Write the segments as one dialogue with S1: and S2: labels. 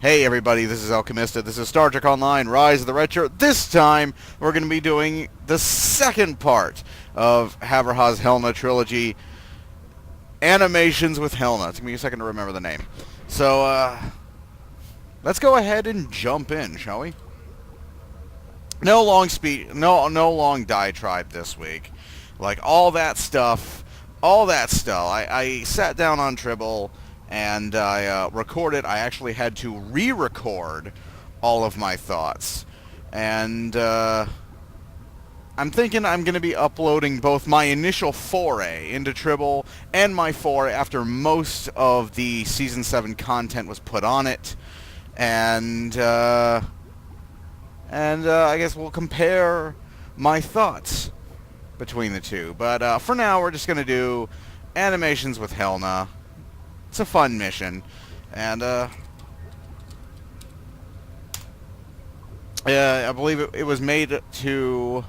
S1: Hey everybody, this is Alchemista. This is Star Trek Online, Rise of the Red Shirt. This time, we're going to be doing the second part of Havraha's Helna trilogy, Animations with Helna. It's going to be a second to remember the name. So, let's go ahead and jump in, shall we? No long diatribe this week. Like, all that stuff. I sat down on Tribble and I recorded. I actually had to re-record all of my thoughts. And I'm thinking I'm going to be uploading both my initial foray into Tribble and my foray after most of the Season 7 content was put on it. And I guess we'll compare my thoughts between the two. But for now, we're just going to do Animations with Helna. It's a fun mission. And I believe it was made to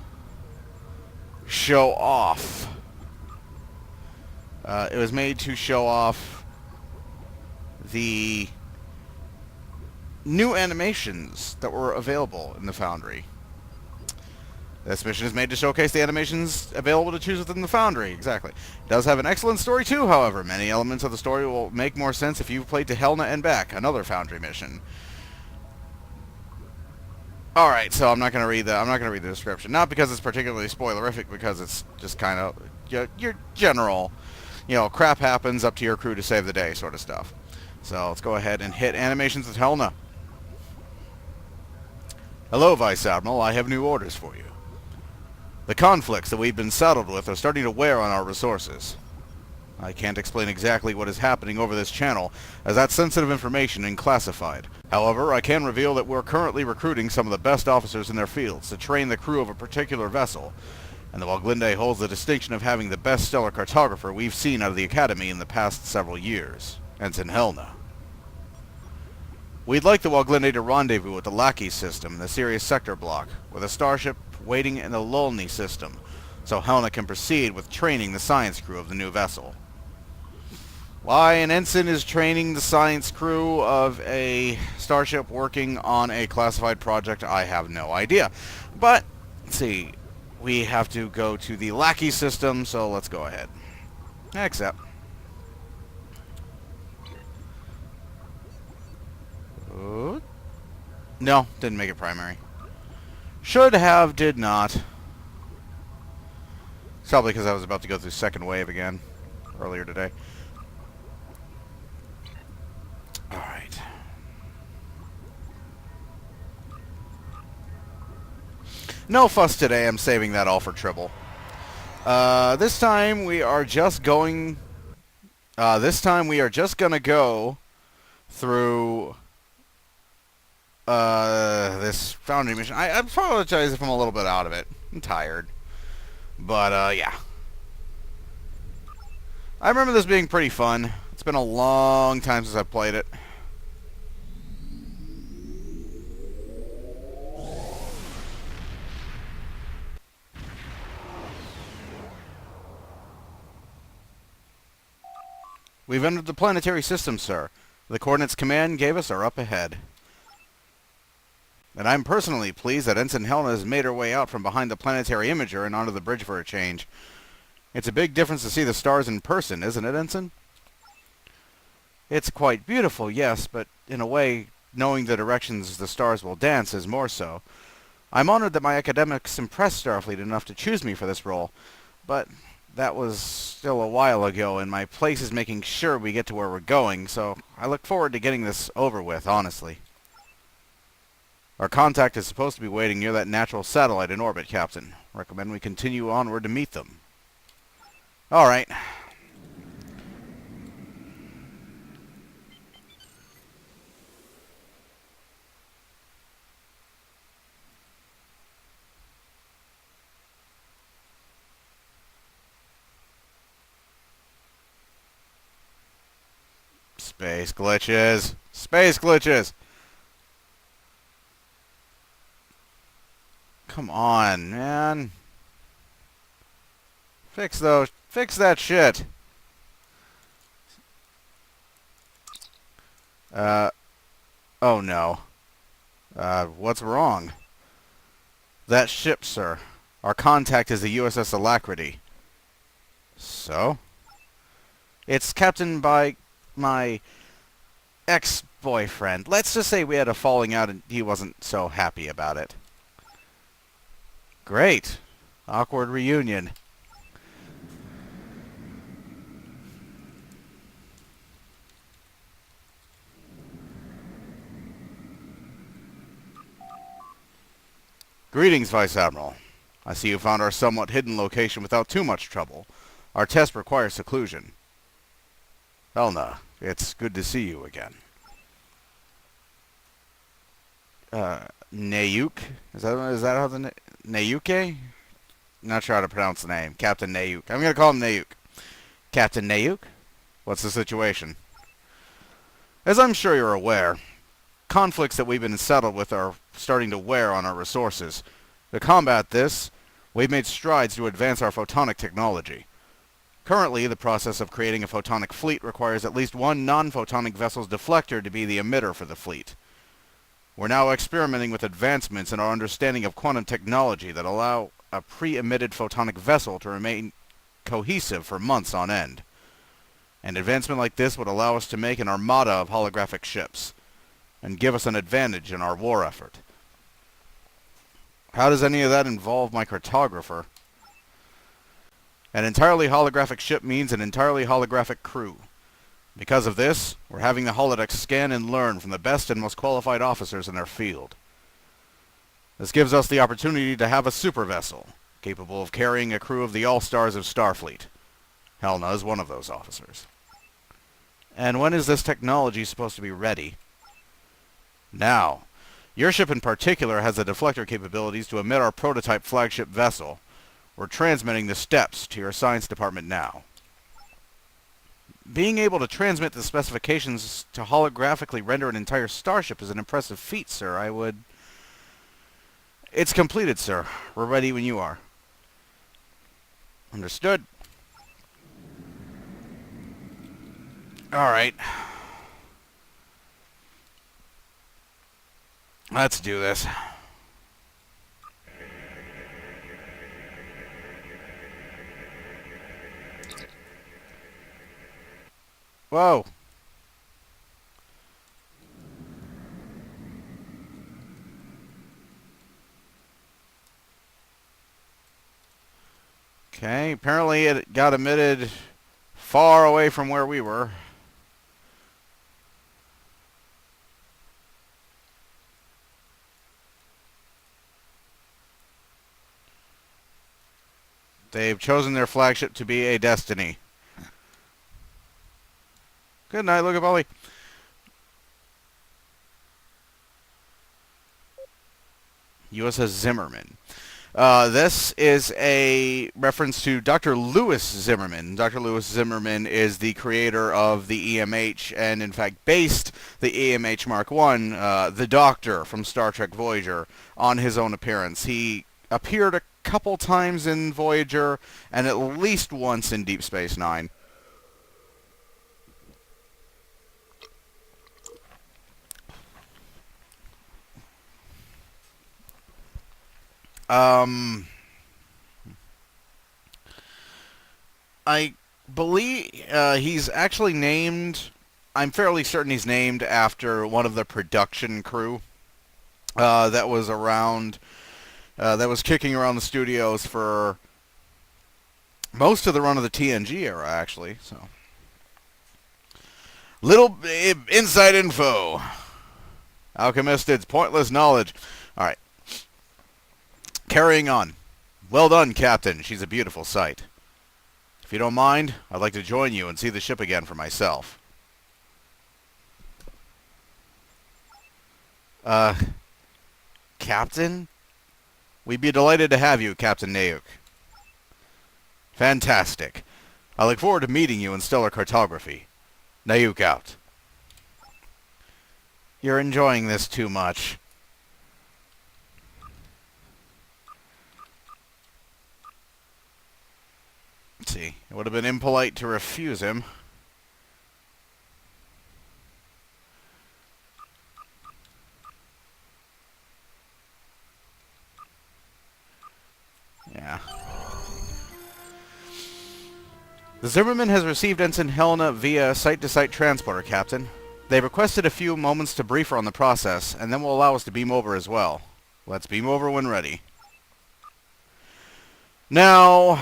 S1: show off. It was made to show off the new animations that were available in the Foundry. This mission is made to showcase the animations available to choose within the Foundry. Exactly. It does have an excellent story too, however. Many elements of the story will make more sense if you've played to Helna and back, another Foundry mission. Alright, so I'm not going to read the description. Not because it's particularly spoilerific, because it's just kind of your general, crap happens, up to your crew to save the day sort of stuff. So let's go ahead and hit Animations with Helna. Hello, Vice Admiral. I have new orders for you. The conflicts that we've been saddled with are starting to wear on our resources. I can't explain exactly what is happening over this channel, as that's sensitive information and classified. However, I can reveal that we're currently recruiting some of the best officers in their fields to train the crew of a particular vessel, and the Waglinde holds the distinction of having the best stellar cartographer we've seen out of the Academy in the past several years, Ensign Helna. We'd like the Waglinde to rendezvous with the Lackey system in the Sirius sector block, with a starship waiting in the Lolny system, so Helna can proceed with training the science crew of the new vessel. Why an ensign is training the science crew of a starship working on a classified project, I have no idea. But, let's see, we have to go to the Lackey system, so let's go ahead. Accept. No, didn't make it primary. Should have, did not. It's probably because I was about to go through second wave again earlier today. Alright. No fuss today, I'm saving that all for Tribble. This time we are just going... gonna go through... this Foundry mission. I apologize if I'm a little bit out of it. I'm tired. But, yeah. I remember this being pretty fun. It's been a long time since I've played it. We've entered the planetary system, sir. The coordinates command gave us are up ahead. And I'm personally pleased that Ensign Helna has made her way out from behind the planetary imager and onto the bridge for a change. It's a big difference to see the stars in person, isn't it, Ensign? It's quite beautiful, yes, but in a way, knowing the directions the stars will dance is more so. I'm honored that my academics impressed Starfleet enough to choose me for this role, but that was still a while ago, and my place is making sure we get to where we're going, so I look forward to getting this over with, honestly. Our contact is supposed to be waiting near that natural satellite in orbit, Captain. Recommend we continue onward to meet them. Alright. Space glitches. Space glitches. Come on, man. Fix those. Fix that shit. Oh no. What's wrong? That ship, sir. Our contact is the USS Alacrity. So? It's captained by my ex-boyfriend. Let's just say we had a falling out and he wasn't so happy about it. Great. Awkward reunion. Greetings, Vice Admiral. I see you found our somewhat hidden location without too much trouble. Our test requires seclusion. Helna, it's good to see you again. Nayuk? Is that how the Nayuke? Not sure how to pronounce the name. Captain Nayuk. I'm gonna call him Nayuk. Captain Nayuk? What's the situation? As I'm sure you're aware, conflicts that we've been settled with are starting to wear on our resources. To combat this, we've made strides to advance our photonic technology. Currently, the process of creating a photonic fleet requires at least one non-photonic vessel's deflector to be the emitter for the fleet. We're now experimenting with advancements in our understanding of quantum technology that allow a pre-emitted photonic vessel to remain cohesive for months on end. An advancement like this would allow us to make an armada of holographic ships, and give us an advantage in our war effort. How does any of that involve my cartographer? An entirely holographic ship means an entirely holographic crew. Because of this, we're having the holodecks scan and learn from the best and most qualified officers in their field. This gives us the opportunity to have a super vessel, capable of carrying a crew of the all-stars of Starfleet. Helna is one of those officers. And when is this technology supposed to be ready? Now. Your ship in particular has the deflector capabilities to emit our prototype flagship vessel. We're transmitting the steps to your science department now. Being able to transmit the specifications to holographically render an entire starship is an impressive feat, sir. It's completed, sir. We're ready when you are. Understood. Alright. Let's do this. Whoa. Okay, apparently it got emitted far away from where we were. They've chosen their flagship to be a Destiny. Good night, look at Polly. USS Zimmerman. This is a reference to Dr. Lewis Zimmerman. Dr. Lewis Zimmerman is the creator of the EMH and, in fact, based the EMH Mark I, the Doctor from Star Trek Voyager, on his own appearance. He appeared a couple times in Voyager and at least once in Deep Space Nine. I believe he's actually named... I'm fairly certain he's named after one of the production crew that was around... that was kicking around the studios for most of the run of the TNG era, actually. So, little inside info. Alchemist, it's pointless knowledge. All right. Carrying on. Well done, Captain. She's a beautiful sight. If you don't mind, I'd like to join you and see the ship again for myself. Captain? We'd be delighted to have you, Captain Nayuk. Fantastic. I look forward to meeting you in stellar cartography. Nayuk out. You're enjoying this too much. Let's see. It would have been impolite to refuse him. Yeah. The Zimmerman has received Ensign Helna via site-to-site transporter, Captain. They've requested a few moments to brief her on the process, and then will allow us to beam over as well. Let's beam over when ready. Now,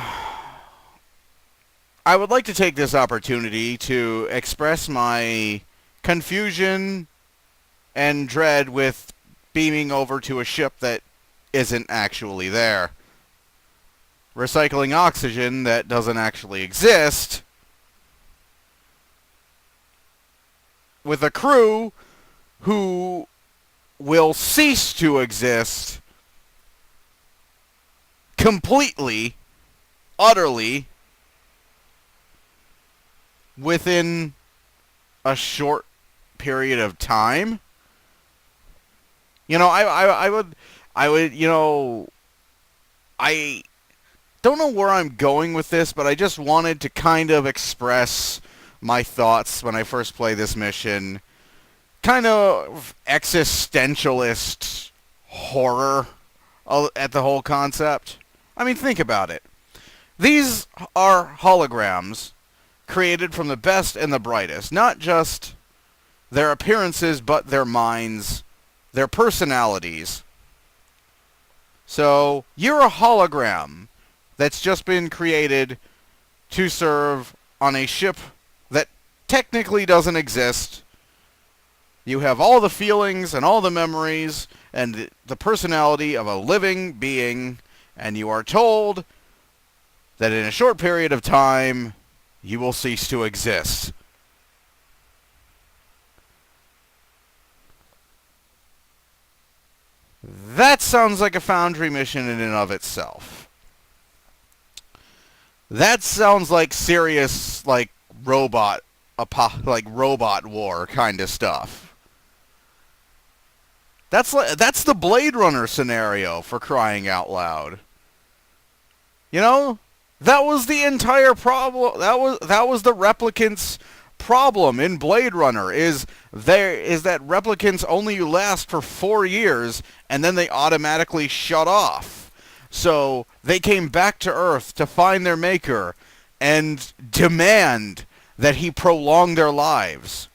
S1: I would like to take this opportunity to express my confusion and dread with beaming over to a ship that isn't actually there. Recycling oxygen that doesn't actually exist, with a crew who will cease to exist completely, utterly, within a short period of time. You know, I would, you know, I don't know where I'm going with this, but I just wanted to kind of express my thoughts when I first played this mission. Kind of existentialist horror at the whole concept. I mean, think about it. These are holograms created from the best and the brightest. Not just their appearances, but their minds, their personalities. So, you're a hologram that's just been created to serve on a ship that technically doesn't exist. You have all the feelings and all the memories and the personality of a living being, and you are told that in a short period of time, you will cease to exist. That sounds like a Foundry mission in and of itself. That sounds like serious, like robot war kind of stuff. That's the Blade Runner scenario, for crying out loud. You know, that was the entire problem. That was the replicants' problem in Blade Runner. Is that replicants only last for 4 years and then they automatically shut off. So they came back to Earth to find their maker and demand that he prolong their lives.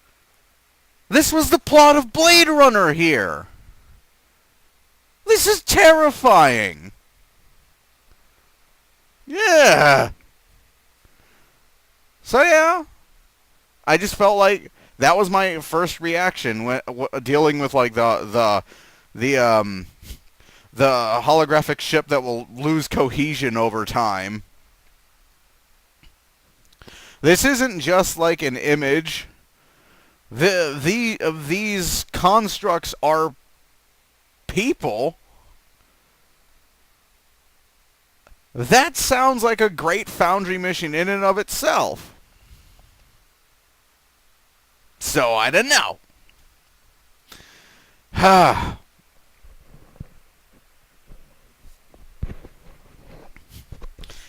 S1: This was the plot of Blade Runner here. This is terrifying. Yeah. So yeah, I just felt like that was my first reaction when dealing with like the holographic ship that will lose cohesion over time. This isn't just like an image. These constructs are people. That sounds like a great Foundry mission in and of itself. So I don't know.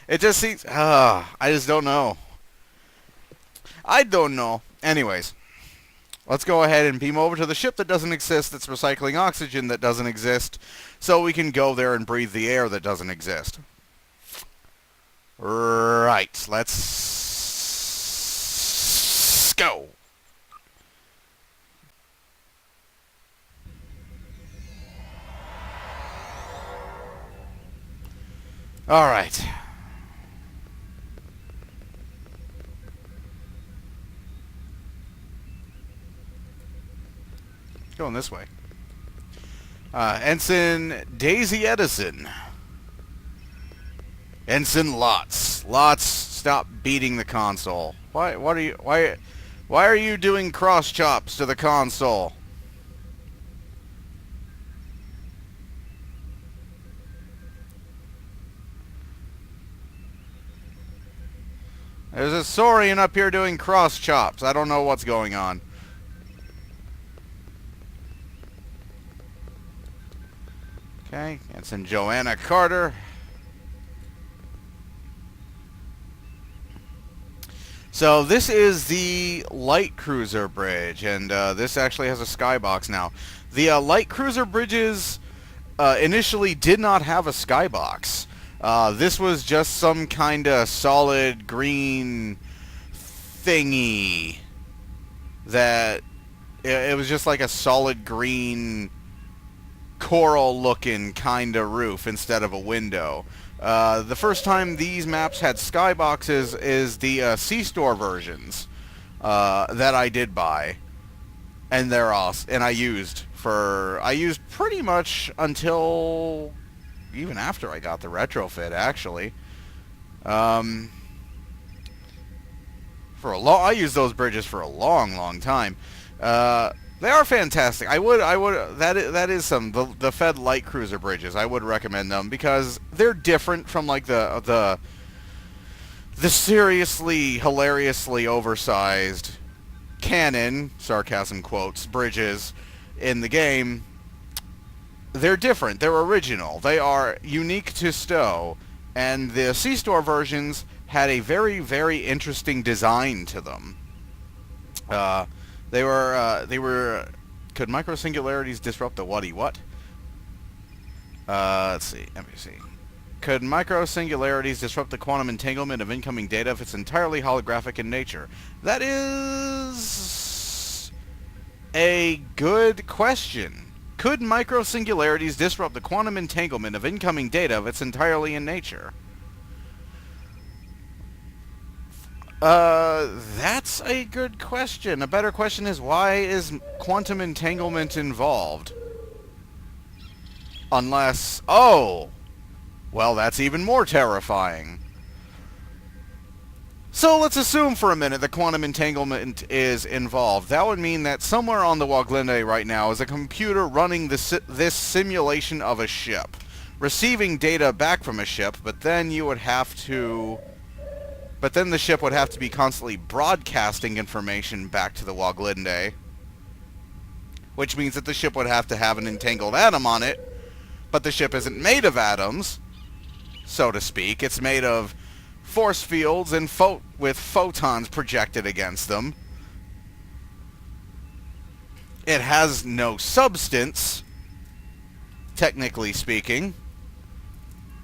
S1: It just seems... I just don't know. I don't know. Anyways, let's go ahead and beam over to the ship that doesn't exist, that's recycling oxygen that doesn't exist, so we can go there and breathe the air that doesn't exist. Right, let's go. All right. Going this way. Ensign Daisy Edison. Ensign Lots. Lots, stop beating the console. Why are you doing cross chops to the console? There's a Saurian up here doing cross chops. I don't know what's going on. Okay, Ensign Joanna Carter. So this is the light cruiser bridge, and this actually has a skybox now. The light cruiser bridges initially did not have a skybox. This was just some kind of solid green thingy that it was just like a solid green coral looking kind of roof instead of a window. The first time these maps had skyboxes is the C-Store versions that I did buy, and they're awesome. And I used pretty much until even after I got the retrofit, actually. I used those bridges for a long time. They are fantastic. That is the Fed light cruiser bridges. I would recommend them because they're different from like the seriously hilariously oversized cannon, sarcasm quotes, bridges in the game. They're different. They're original. They are unique to STO, and the C-Store versions had a very interesting design to them. They were. Could microsingularities disrupt the what? Let's see. Let me see. Could microsingularities disrupt the quantum entanglement of incoming data if it's entirely holographic in nature? That is a good question. Could microsingularities disrupt the quantum entanglement of incoming data if it's entirely in nature? That's a good question. A better question is, why is quantum entanglement involved? Unless... Oh! Well, that's even more terrifying. So let's assume for a minute that quantum entanglement is involved. That would mean that somewhere on the Woglinde right now is a computer running this simulation of a ship, receiving data back from a ship, but then you would have to... But then the ship would have to be constantly broadcasting information back to the Woglinde, which means that the ship would have to have an entangled atom on it, but the ship isn't made of atoms, so to speak. It's made of force fields and with photons projected against them. It has no substance, technically speaking.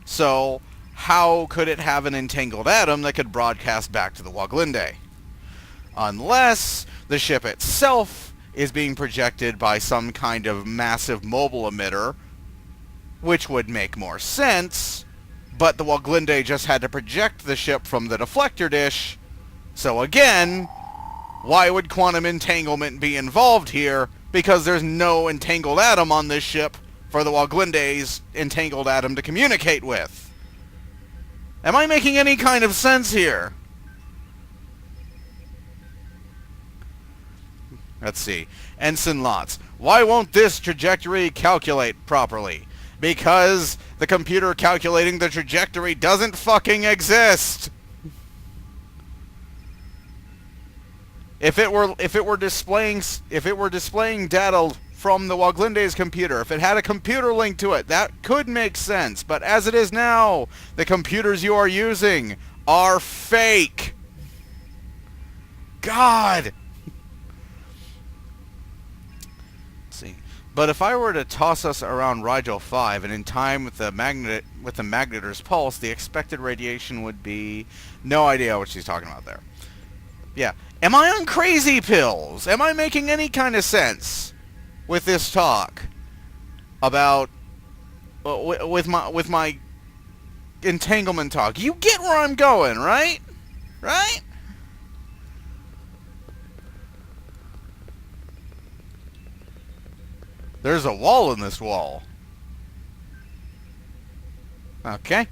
S1: So how could it have an entangled atom that could broadcast back to the Woglinde? Unless the ship itself is being projected by some kind of massive mobile emitter, which would make more sense, but the Woglinde just had to project the ship from the deflector dish. So again, why would quantum entanglement be involved here? Because there's no entangled atom on this ship for the Woglinde's entangled atom to communicate with. Am I making any kind of sense here? Let's see. Ensign Lots. Why won't this trajectory calculate properly? Because the computer calculating the trajectory doesn't fucking exist. If it were displaying data from the Woglinde's computer, if it had a computer link to it, that could make sense. But as it is now, the computers you are using are fake. God. Let's see. But if I were to toss us around Rigel 5 and in time with the magnetor's pulse, the expected radiation would be... No idea what she's talking about there. Yeah. Am I on crazy pills? Am I making any kind of sense with this talk about with my entanglement talk? You get where I'm going, right? Right? There's a wall in this wall. Okay.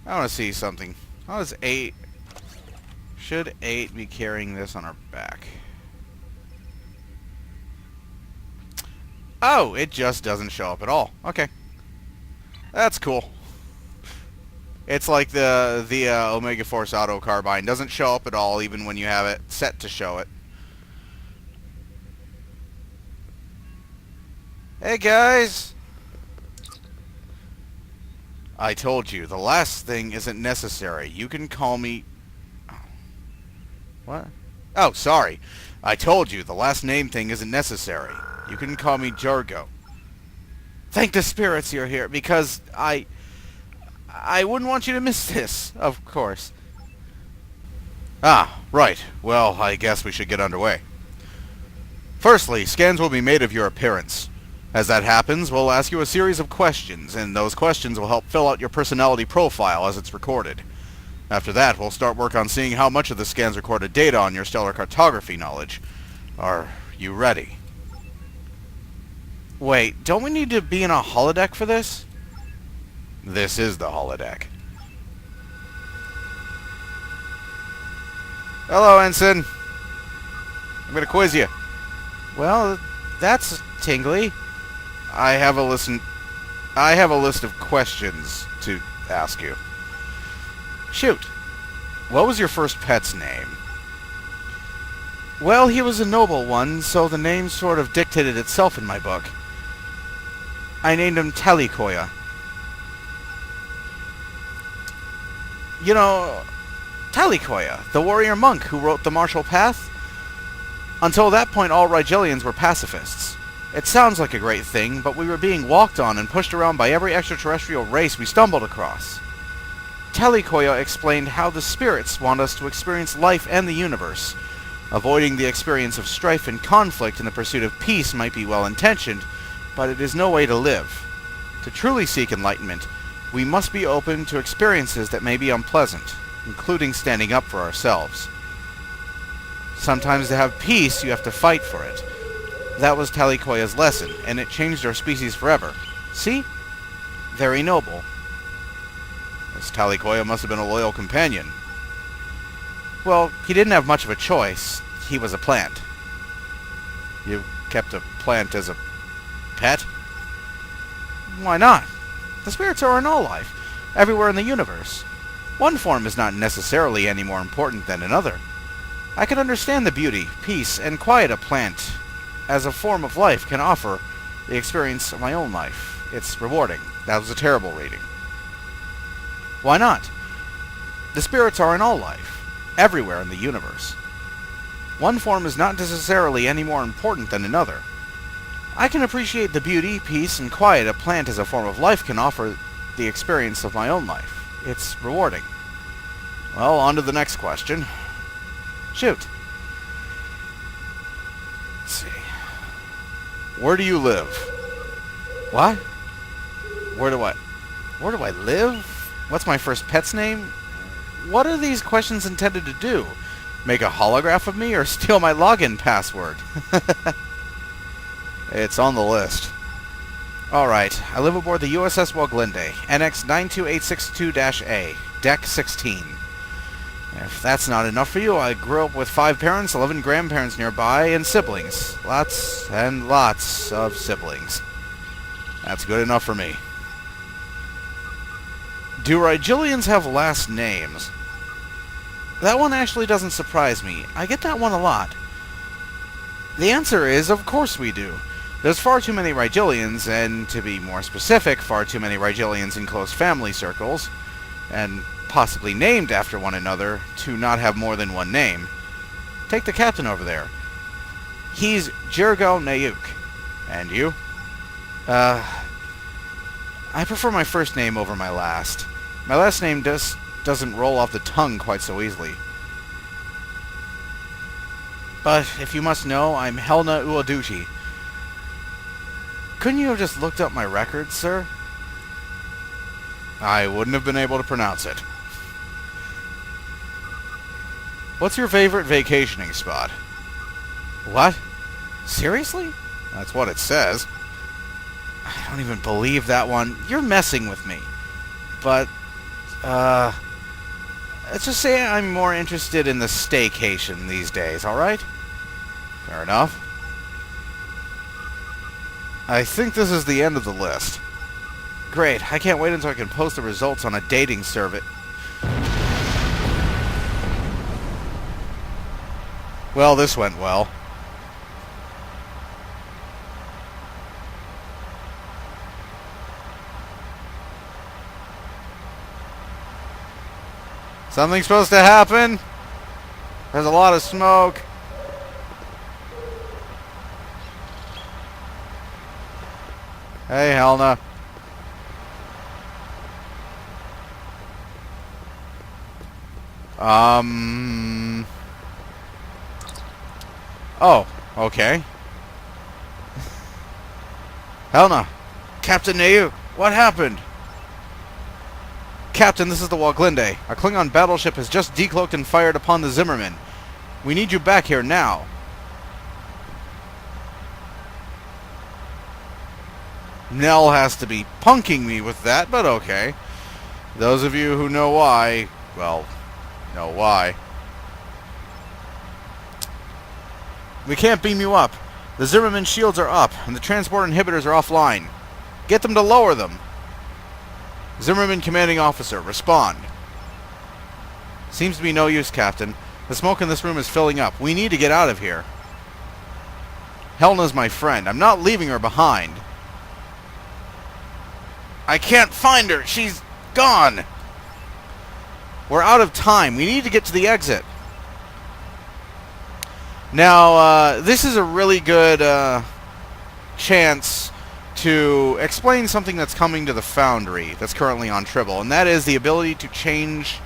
S1: I want to see something. How does 8... Should 8 be carrying this on her back? Oh, it just doesn't show up at all. Okay. That's cool. It's like the Omega Force Auto Carbine. Doesn't show up at all even when you have it set to show it. Hey guys! I told you, the last thing isn't necessary. You can call me... What? Oh, sorry. I told you, the last name thing isn't necessary. You can call me Jargo. Thank the spirits you're here, because I wouldn't want you to miss this, of course. Ah, right. Well, I guess we should get underway. Firstly, scans will be made of your appearance. As that happens, we'll ask you a series of questions, and those questions will help fill out your personality profile as it's recorded. After that, we'll start work on seeing how much of the scans recorded data on your stellar cartography knowledge. Are you ready? Wait, don't we need to be in a holodeck for this? This is the holodeck. Hello, Ensign. I'm gonna quiz you. Well, that's tingly. I have a list of questions to ask you. Shoot. What was your first pet's name? Well, he was a noble one, so the name sort of dictated itself in my book. I named him Talikoya. You know, Talikoya, the warrior monk who wrote The Martial Path? Until that point, all Rigelians were pacifists. It sounds like a great thing, but we were being walked on and pushed around by every extraterrestrial race we stumbled across. Talikoya explained how the spirits want us to experience life and the universe. Avoiding the experience of strife and conflict in the pursuit of peace might be well-intentioned, but it is no way to live. To truly seek enlightenment, we must be open to experiences that may be unpleasant, including standing up for ourselves. Sometimes to have peace, you have to fight for it. That was Talikoya's lesson, and it changed our species forever. See? Very noble. This Talikoya must have been a loyal companion. Well, he didn't have much of a choice. He was a plant. You kept a plant as a pet? Why not? The spirits are in all life, everywhere in the universe. One form is not necessarily any more important than another. I can understand the beauty, peace, and quiet a plant as a form of life can offer the experience of my own life. It's rewarding. That was a terrible reading. Why not? The spirits are in all life, everywhere in the universe. One form is not necessarily any more important than another. I can appreciate the beauty, peace, and quiet a plant as a form of life can offer the experience of my own life. It's rewarding. Well, on to the next question. Shoot. Let's see. Where do you live? What? Where do I live? What's my first pet's name? What are these questions intended to do? Make a holograph of me or steal my login password? It's on the list. Alright, I live aboard the USS Woglinde, NX 92862-A, Deck 16. If that's not enough for you, I grew up with 5 parents, 11 grandparents nearby, and siblings. Lots and lots of siblings. That's good enough for me. Do Rigelians have last names? That one actually doesn't surprise me. I get that one a lot. The answer is, of course we do. There's far too many Rigelians, and to be more specific, far too many Rigelians in close family circles, and possibly named after one another, to not have more than one name. Take the captain over there. He's Jirgo Nayuk. And you? I prefer my first name over my last. My last name doesn't roll off the tongue quite so easily. But if you must know, I'm Helna Uoduchi. Couldn't you have just looked up my records, sir? I wouldn't have been able to pronounce it. What's your favorite vacationing spot? What? Seriously? That's what it says. I don't even believe that one. You're messing with me. But, let's just say I'm more interested in the staycation these days, alright? Fair enough. I think this is the end of the list. Great, I can't wait until I can post the results on a dating service. Well, this went well. Something's supposed to happen. There's a lot of smoke. Hey, Helna. Oh, okay. Helna. Captain Nayuk, what happened? Captain, this is the Waglinde. A Klingon battleship has just decloaked and fired upon the Zimmerman. We need you back here now. Nell has to be punking me with that, but okay. Those of you who know why, well, know why. We can't beam you up. The Zimmerman shields are up, and the transport inhibitors are offline. Get them to lower them. Zimmerman commanding officer, respond. Seems to be no use, Captain. The smoke in this room is filling up. We need to get out of here. Helna's my friend. I'm not leaving her behind. I can't find her. She's gone. We're out of time. We need to get to the exit. Now, this is a really good chance to explain something that's coming to the Foundry that's currently on Tribble, and that is the ability to change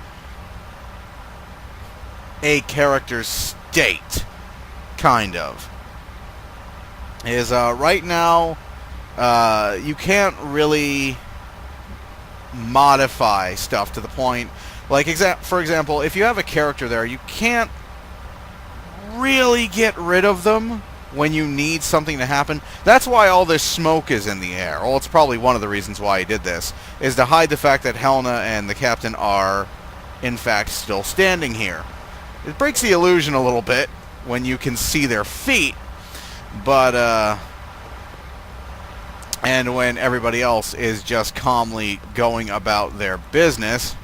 S1: a character's state, kind of. Right now, you can't really modify stuff to the point, like, for example, if you have a character there, you can't really get rid of them when you need something to happen. That's why all this smoke is in the air. Well, it's probably one of the reasons why he did this, is to hide the fact that Helna and the captain are, in fact, still standing here. It breaks the illusion a little bit when you can see their feet, but, and when everybody else is just calmly going about their business.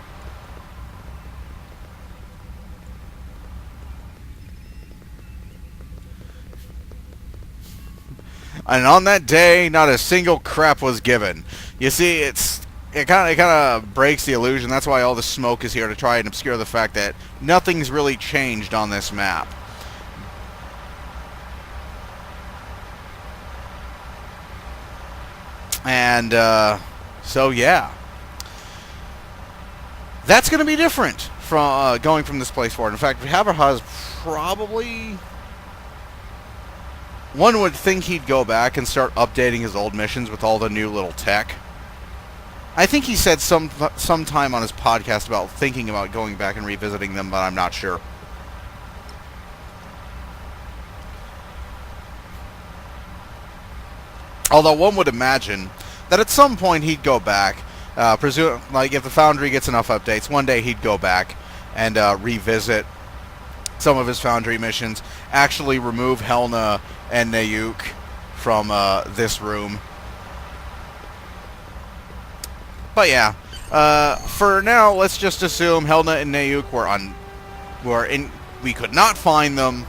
S1: And on that day, not a single crap was given. You see, it kind of breaks the illusion. That's why all the smoke is here, to try and obscure the fact that nothing's really changed on this map. And so yeah, that's going to be different from going from this place forward. In fact, Havraha is probably... One would think he'd go back and start updating his old missions with all the new little tech. I think he said sometime on his podcast about thinking about going back and revisiting them, but I'm not sure. Although one would imagine that at some point he'd go back, like if the Foundry gets enough updates, one day he'd go back and revisit some of his Foundry missions, actually remove Helna and Nayuk from this room. But yeah, for now, let's just assume Helna and Nayuk we could not find them.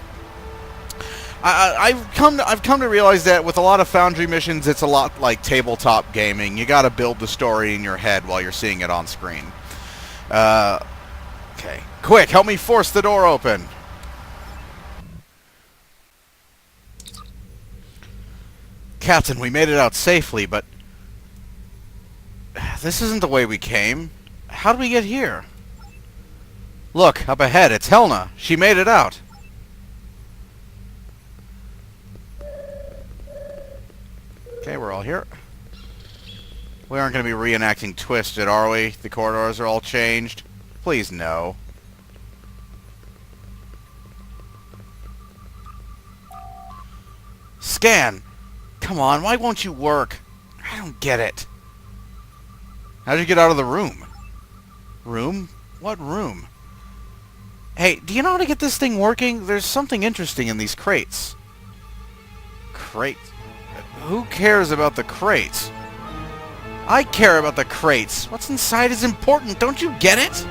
S1: I've come to realize that with a lot of Foundry missions, it's a lot like tabletop gaming. You got to build the story in your head while you're seeing it on screen. Okay, quick, help me force the door open. Captain, we made it out safely, but this isn't the way we came. How did we get here? Look, up ahead, it's Helna. She made it out. Okay, we're all here. We aren't going to be reenacting Twisted, are we? The corridors are all changed. Please, no. Scan! Come on, why won't you work? I don't get it. How'd you get out of the room? Room? What room? Hey, do you know how to get this thing working? There's something interesting in these crates. Crates? Who cares about the crates? I care about the crates. What's inside is important. Don't you get it?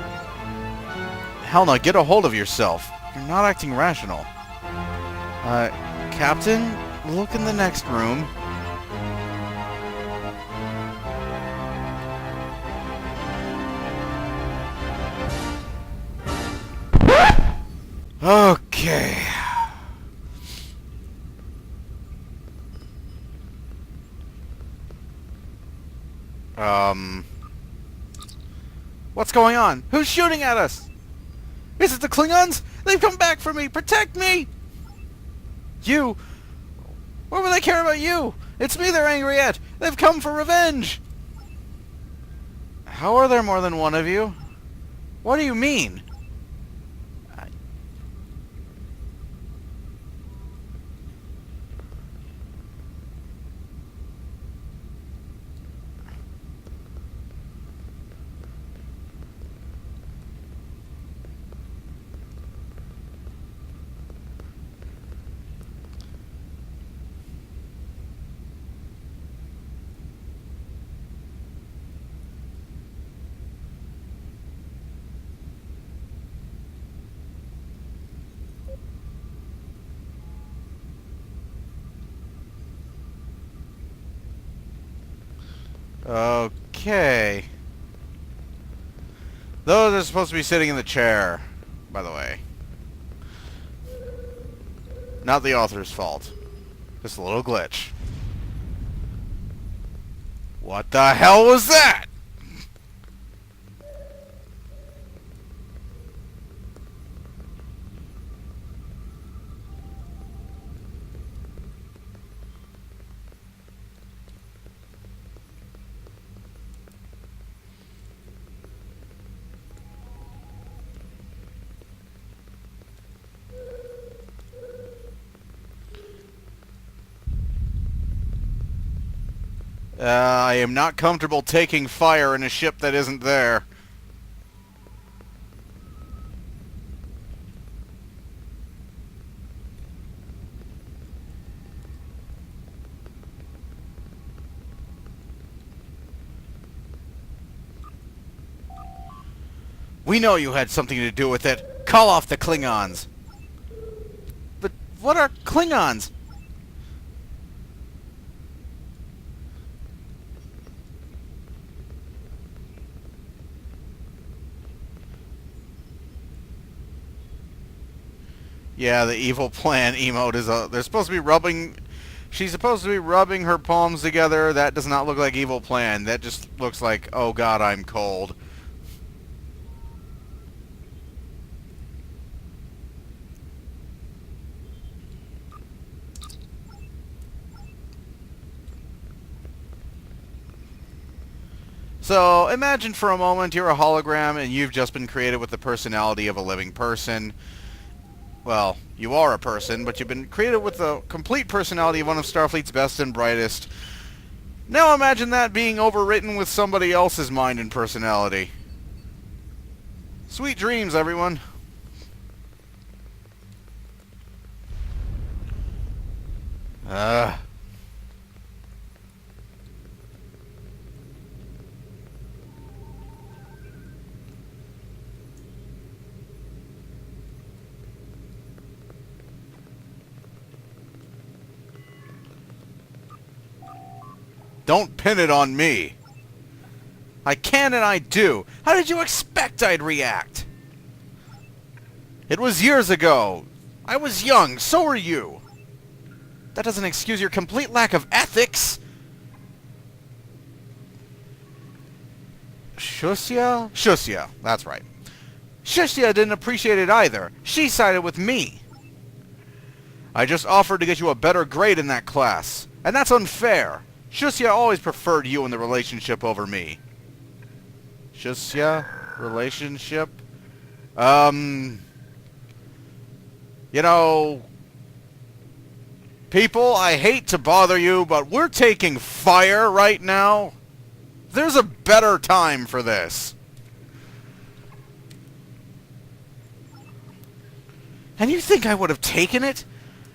S1: Helna, get a hold of yourself. You're not acting rational. Captain, look in the next room. Okay. What's going on? Who's shooting at us? Is it the Klingons? They've come back for me! Protect me! You? Why would they care about you? It's me they're angry at! They've come for revenge! How are there more than one of you? What do you mean? Okay. Those are supposed to be sitting in the chair, by the way. Not the author's fault. Just a little glitch. What the hell was that? I am not comfortable taking fire in a ship that isn't there. We know you had something to do with it. Call off the Klingons. But what are Klingons? Yeah, the evil plan emote is they're supposed to be rubbing... She's supposed to be rubbing her palms together. That does not look like evil plan. That just looks like, oh god, I'm cold. So, imagine for a moment you're a hologram and you've just been created with the personality of a living person. Well, you are a person, but you've been created with the complete personality of one of Starfleet's best and brightest. Now imagine that being overwritten with somebody else's mind and personality. Sweet dreams, everyone. Don't pin it on me. I can and I do. How did you expect I'd react? It was years ago. I was young, so were you. That doesn't excuse your complete lack of ethics. Shusya? Shusya, that's right. Shusya didn't appreciate it either. She sided with me. I just offered to get you a better grade in that class. And that's unfair. Shusya always preferred you in the relationship over me. Shusya? Relationship? You know... People, I hate to bother you, but we're taking fire right now. There's a better time for this. And you think I would have taken it?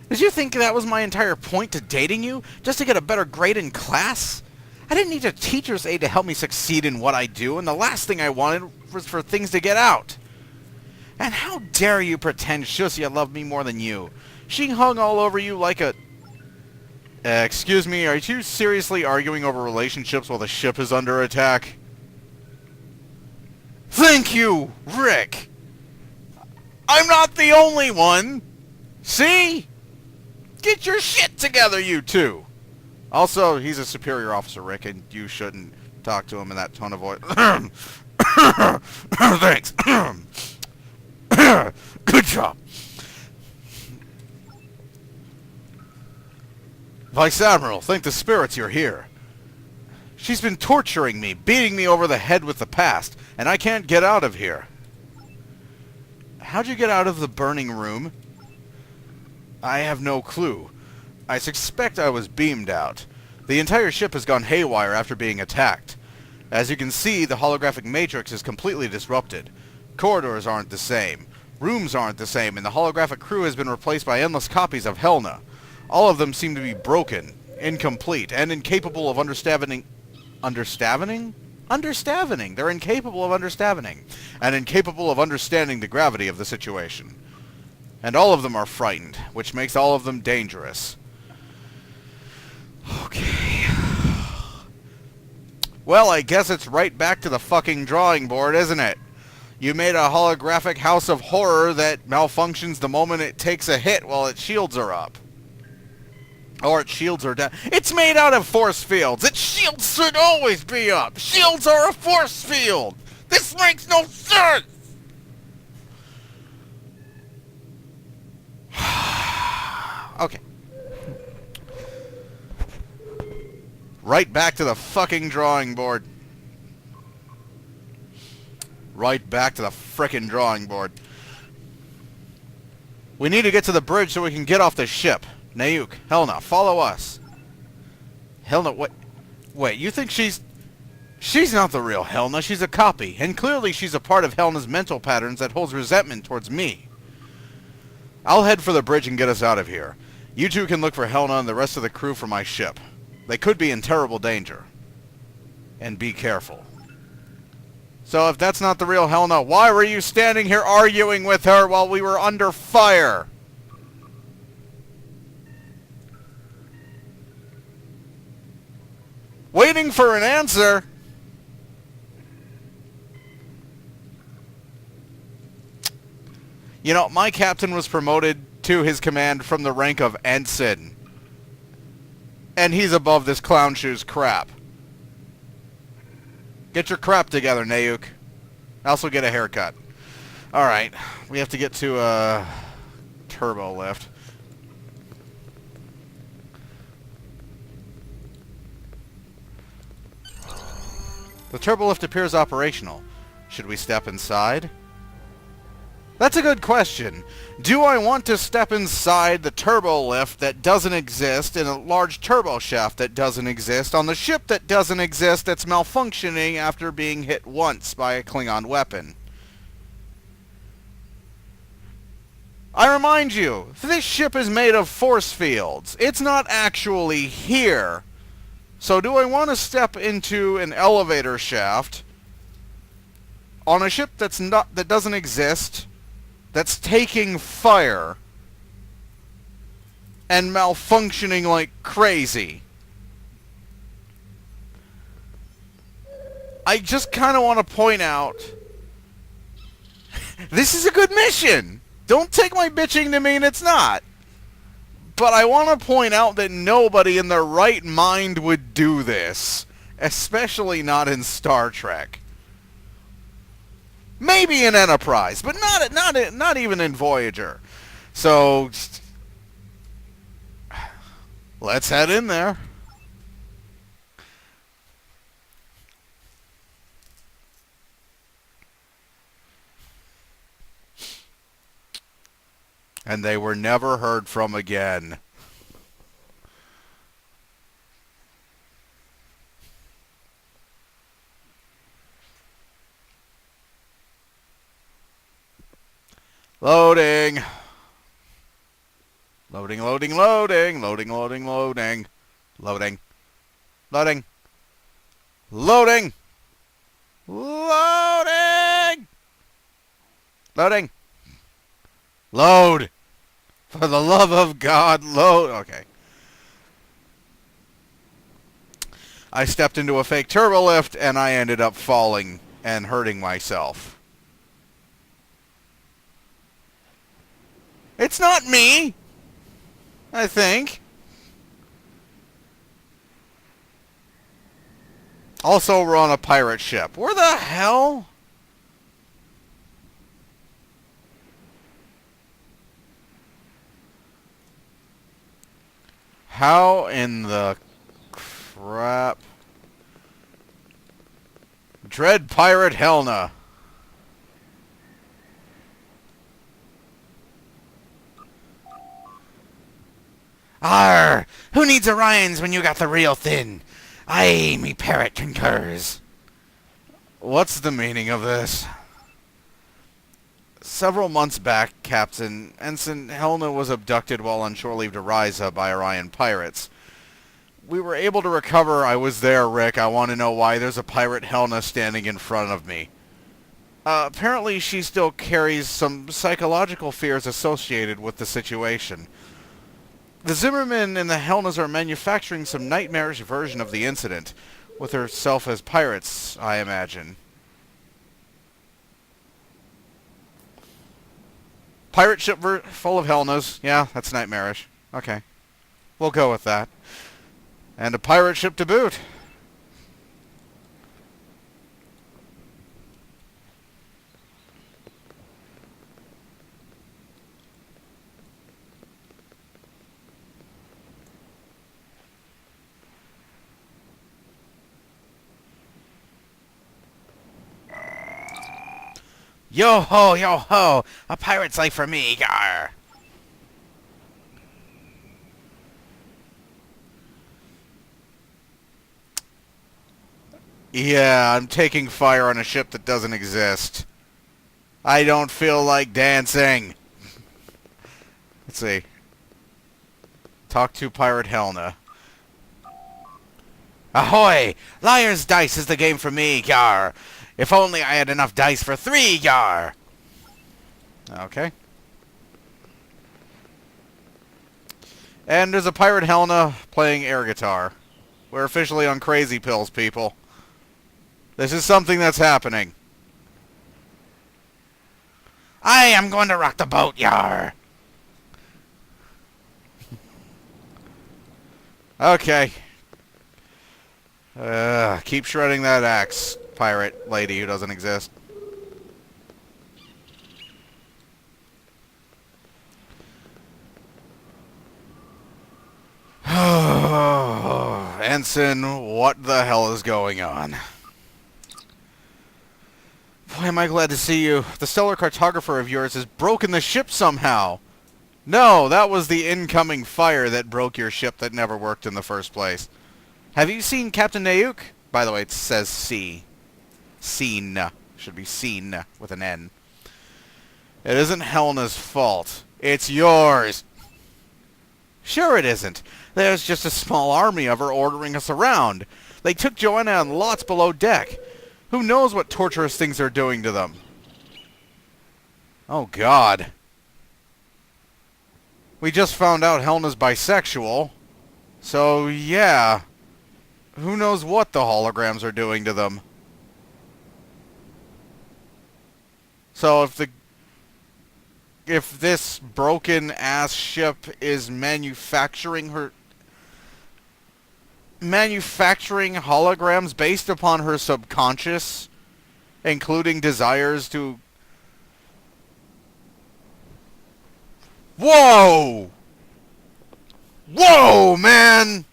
S1: Did you think that was my entire point to dating you? Just to get a better grade in class? I didn't need a teacher's aide to help me succeed in what I do, and the last thing I wanted was for things to get out. And how dare you pretend Shusya loved me more than you? She hung all over you like a... excuse me, are you seriously arguing over relationships while the ship is under attack? Thank you, Rick! I'm not the only one! See? Get your shit together, you two! Also, he's a superior officer, Rick, and you shouldn't talk to him in that tone of voice. Thanks. Good job. Vice Admiral, thank the spirits you're here. She's been torturing me, beating me over the head with the past, and I can't get out of here. How'd you get out of the burning room? I have no clue. I suspect I was beamed out. The entire ship has gone haywire after being attacked. As you can see, the holographic matrix is completely disrupted. Corridors aren't the same. Rooms aren't the same, and the holographic crew has been replaced by endless copies of Helna. All of them seem to be broken, incomplete, and incapable of understanding... Understanding? They're incapable of understanding, and incapable of understanding the gravity of the situation. And all of them are frightened, which makes all of them dangerous. Okay. Well, I guess it's right back to the fucking drawing board, isn't it? You made a holographic house of horror that malfunctions the moment it takes a hit while its shields are up. Or its shields are down. It's made out of force fields. Its shields should always be up. Shields are a force field. This makes no sense. Okay. Right back to the fucking drawing board. Right back to the frickin' drawing board. We need to get to the bridge so we can get off the ship. Nayuk, Helna, follow us. Helna, wait, you think she's not the real Helna, she's a copy, and clearly she's a part of Helna's mental patterns that holds resentment towards me. I'll head for the bridge and get us out of here. You two can look for Helna and the rest of the crew for my ship. They could be in terrible danger. And be careful. So if that's not the real Helna, why were you standing here arguing with her while we were under fire? Waiting for an answer. You know, my captain was promoted to his command from the rank of ensign. And he's above this clown shoes crap. Get your crap together, Nayuk. Also get a haircut. Alright, we have to get to a turbo lift. The turbo lift appears operational. Should we step inside? That's a good question. Do I want to step inside the turbo lift that doesn't exist in a large turbo shaft that doesn't exist on the ship that doesn't exist that's malfunctioning after being hit once by a Klingon weapon? I remind you, this ship is made of force fields. It's not actually here. So do I want to step into an elevator shaft on a ship that doesn't exist, that's taking fire and malfunctioning like crazy? I just kind of want to point out, this is a good mission. Don't take my bitching to mean it's not. But I want to point out that nobody in their right mind would do this. Especially not in Star Trek. Maybe in Enterprise, but not even in Voyager. So, let's head in there. And they were never heard from again. Loading. Loading, loading, loading. Loading, loading, loading. Loading. Loading. Loading. Loading. Loading. Load. For the love of God, load. Okay. I stepped into a fake turbo lift and I ended up falling and hurting myself. It's not me, I think. Also, we're on a pirate ship. Where the hell? How in the crap? Dread Pirate Helna.
S2: Arr! Who needs Orions when you got the real thing? Aye, me parrot concurs.
S1: What's the meaning of this? Several months back, Captain, Ensign Helna was abducted while on shore leave to Ryza by Orion pirates. We were able to recover. I was there, Rick. I want to know why there's a pirate Helna standing in front of me. Apparently she still carries some psychological fears associated with the situation. The Zimmerman and the Helnas are manufacturing some nightmarish version of the incident, with herself as pirates, I imagine. Pirate ship full of Helnas. Yeah, that's nightmarish. Okay. We'll go with that. And a pirate ship to boot.
S2: Yo ho, a pirate's life for me, gar.
S1: Yeah, I'm taking fire on a ship that doesn't exist. I don't feel like dancing. Let's see. Talk to Pirate Helna.
S2: Ahoy! Liar's dice is the game for me, gar. If only I had enough dice for 3, gar.
S1: Okay. And there's a Pirate Helna playing air guitar. We're officially on crazy pills, people. This is something that's happening.
S2: I am going to rock the boat, yar.
S1: Okay. Keep shredding that axe, pirate lady who doesn't exist. Ensign, what the hell is going on? Boy, am I glad to see you. The stellar cartographer of yours has broken the ship somehow. No, that was the incoming fire that broke your ship that never worked in the first place. Have you seen Captain Nayuk? By the way, it says C. Seen. Should be seen with an N. It isn't Helna's fault. It's yours. Sure it isn't. There's just a small army of her ordering us around. They took Joanna on lots below deck. Who knows what torturous things they're doing to them? Oh, God. We just found out Helna's bisexual. So, yeah. Who knows what the holograms are doing to them? So, if this broken-ass ship is manufacturing holograms based upon her subconscious, including desires to... Whoa! Whoa, man!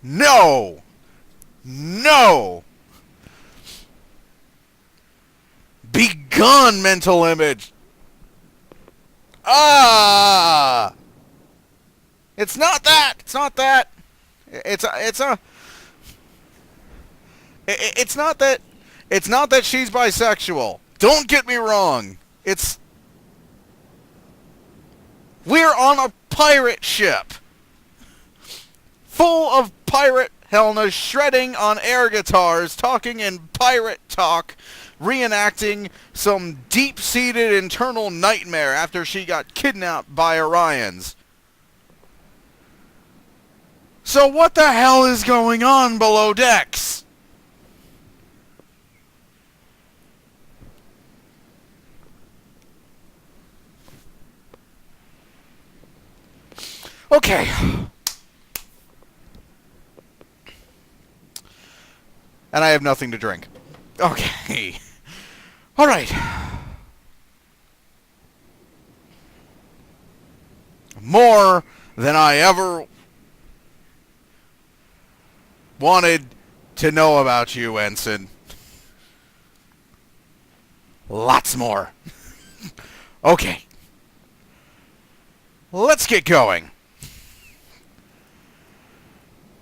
S1: No! No! Be gone, mental image! Ah! It's not that! It's not that! It's not that... It's not that she's bisexual. Don't get me wrong. We're on a pirate ship. Full of pirate Helnas shredding on air guitars, talking in pirate talk, reenacting some deep-seated internal nightmare after she got kidnapped by Orions. So what the hell is going on below decks? Okay. And I have nothing to drink. Okay. Alright. More than I ever wanted to know about you, Ensign. Lots more. Okay. Let's get going.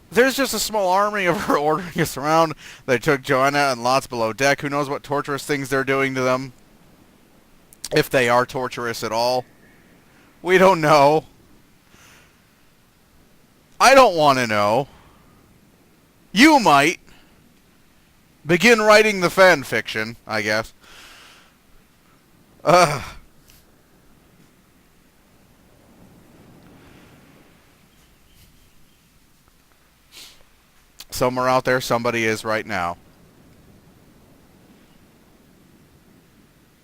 S1: There's just a small army of her ordering us around. They took Joanna and Lots below deck. Who knows what torturous things they're doing to them? If they are torturous at all. We don't know. I don't want to know. You might. Begin writing the fan fiction, I guess. Somewhere out there, somebody is right now.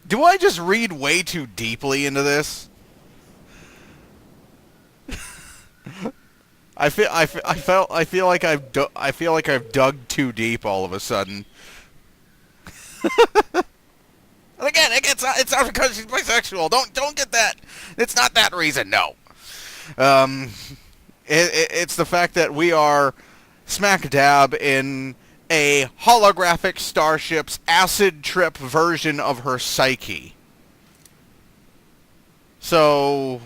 S1: Do I just read way too deeply into this? I feel like I've dug too deep all of a sudden. And again, it's not because she's bisexual. Don't get that. It's not that reason. No. It's the fact that we are smack dab in a holographic starship's acid trip version of her psyche. So,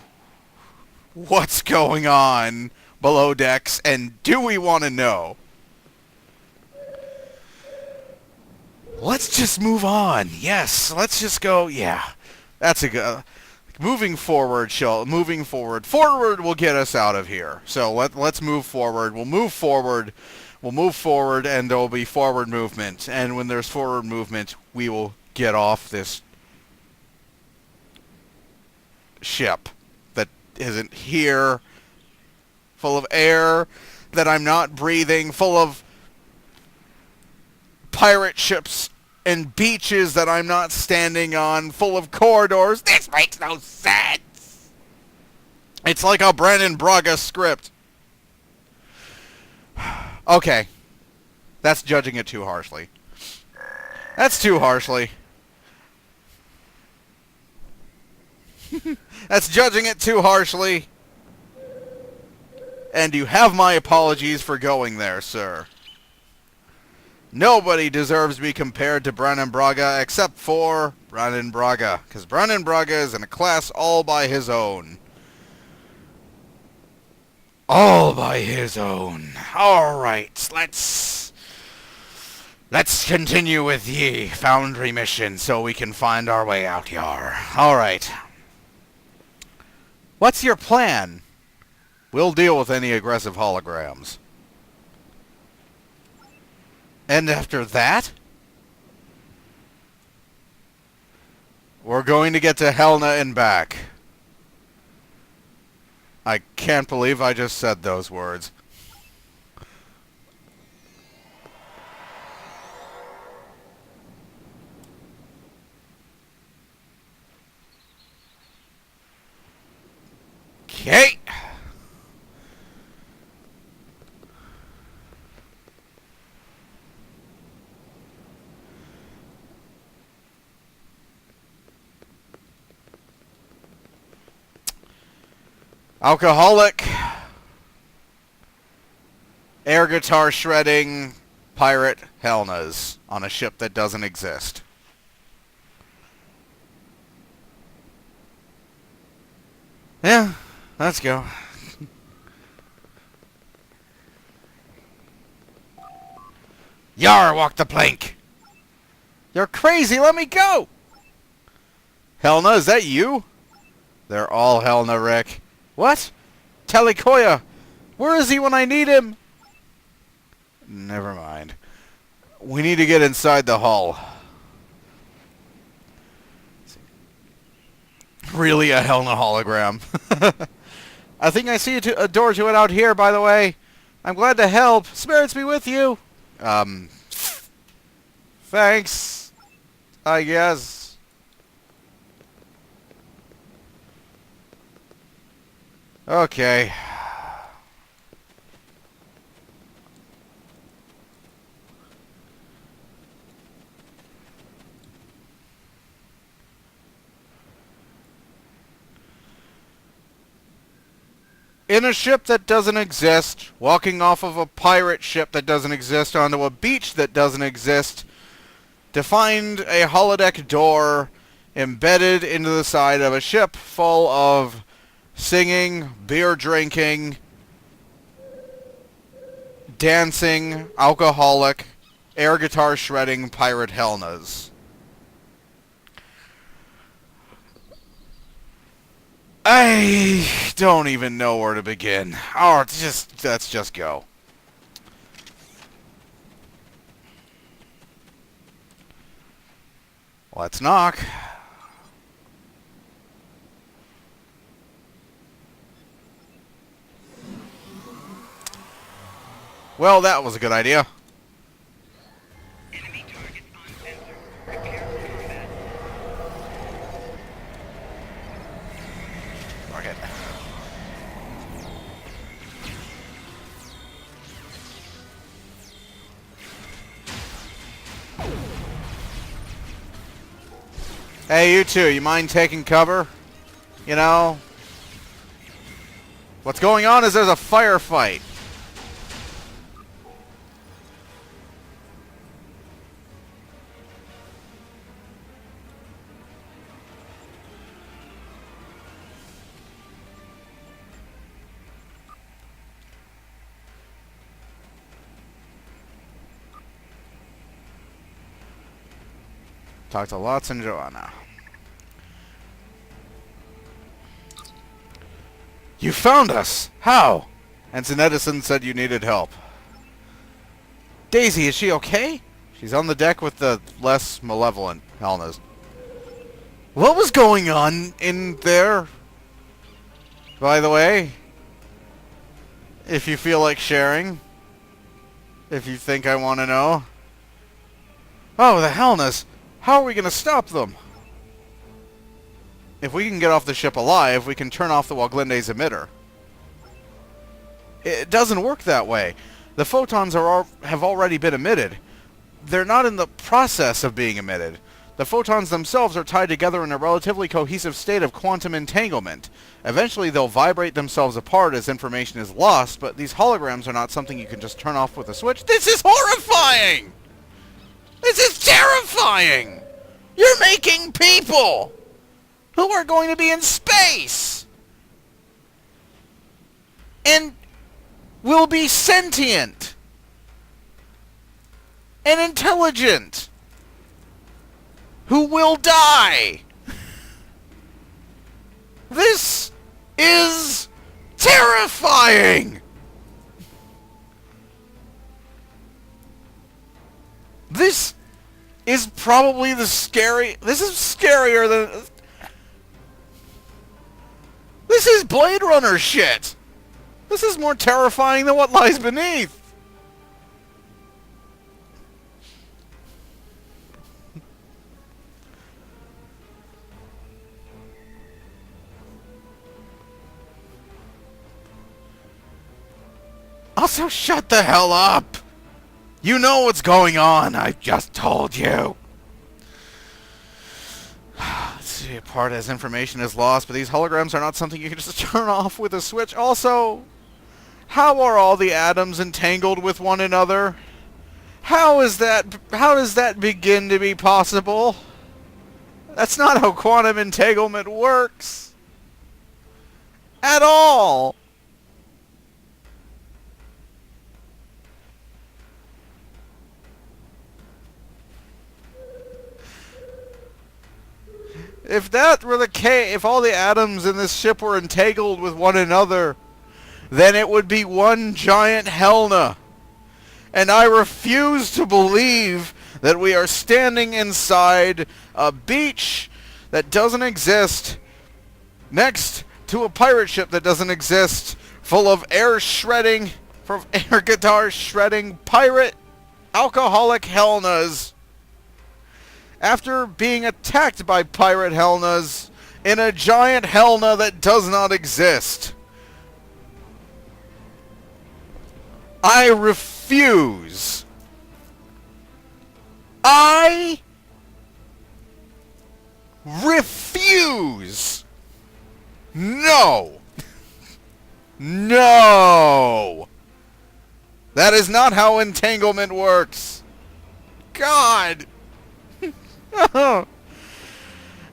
S1: what's going on below decks, and do we want to know? Let's just move on. Yes, let's just go. Yeah, that's a good. Moving forward, moving forward. Forward will get us out of here. So let's move forward. We'll move forward. We'll move forward, and there will be forward movement. And when there's forward movement, we will get off this ship that isn't here, full of air that I'm not breathing, full of pirate ships and beaches that I'm not standing on, full of corridors. This makes no sense. It's like a Brandon Braga script. Okay. That's judging it too harshly. That's too harshly. That's judging it too harshly. And you have my apologies for going there, sir. Nobody deserves to be compared to Brandon Braga except for Brandon Braga, because Brandon Braga is in a class all by his own. All by his own. Alright, let's continue with the foundry mission so we can find our way out, Yar. Alright. What's your plan? We'll deal with any aggressive holograms. And after that, we're going to get to Helna and back. I can't believe I just said those words. Okay. Alcoholic, air guitar shredding, pirate Helnas on a ship that doesn't exist. Yeah, let's go. Yar, walk the plank. You're crazy, let me go. Helna, is that you? They're all Helna, Rick. What? Talikoya! Where is he when I need him? Never mind. We need to get inside the hull. Really a Helna hologram. I think I see a door to it out here, by the way. I'm glad to help. Spirits be with you. Thanks. I guess. Okay. in a ship that doesn't exist, walking off of a pirate ship that doesn't exist onto a beach that doesn't exist, to find a holodeck door embedded into the side of a ship full of singing, beer drinking, dancing, alcoholic, air guitar shredding pirate Helnas. I don't even know where to begin. Oh, let's just go. Let's knock. Well, that was a good idea.
S3: Enemy target on sensor. Prepare for combat.
S1: Okay. Hey, you two, you mind taking cover? You know? What's going on is there's a firefight. Talk to Lots and Joanna. You found us! How? Ensign Edison said you needed help. Daisy, is she okay? She's on the deck with the less malevolent Helnas. What was going on in there? By the way, if you feel like sharing, if you think I want to know. Oh, the Helnas! How are we going to stop them? If we can get off the ship alive, we can turn off the Waglinde's emitter. It doesn't work that way. The photons have already been emitted. They're not in the process of being emitted. The photons themselves are tied together in a relatively cohesive state of quantum entanglement. Eventually they'll vibrate themselves apart as information is lost, but these holograms are not something you can just turn off with a switch. This is horrifying! This is terrifying! You're making people who are going to be in space and will be sentient and intelligent, who will die. This is terrifying! This is probably the this is scarier than... This is Blade Runner shit! This is more terrifying than what lies beneath! Also, shut the hell up! You know what's going on, I just told you! Let's see, part as information is lost, but these holograms are not something you can just turn off with a switch. Also, how are all the atoms entangled with one another? How does that begin to be possible? That's not how quantum entanglement works. At all! If that were the case, if all the atoms in this ship were entangled with one another, then it would be one giant Helna. And I refuse to believe that we are standing inside a beach that doesn't exist, next to a pirate ship that doesn't exist, full of air guitar shredding pirate alcoholic Helnas. After being attacked by pirate Helnas in a giant Helna that does not exist. I refuse. I refuse. No. No! That is not how entanglement works. God!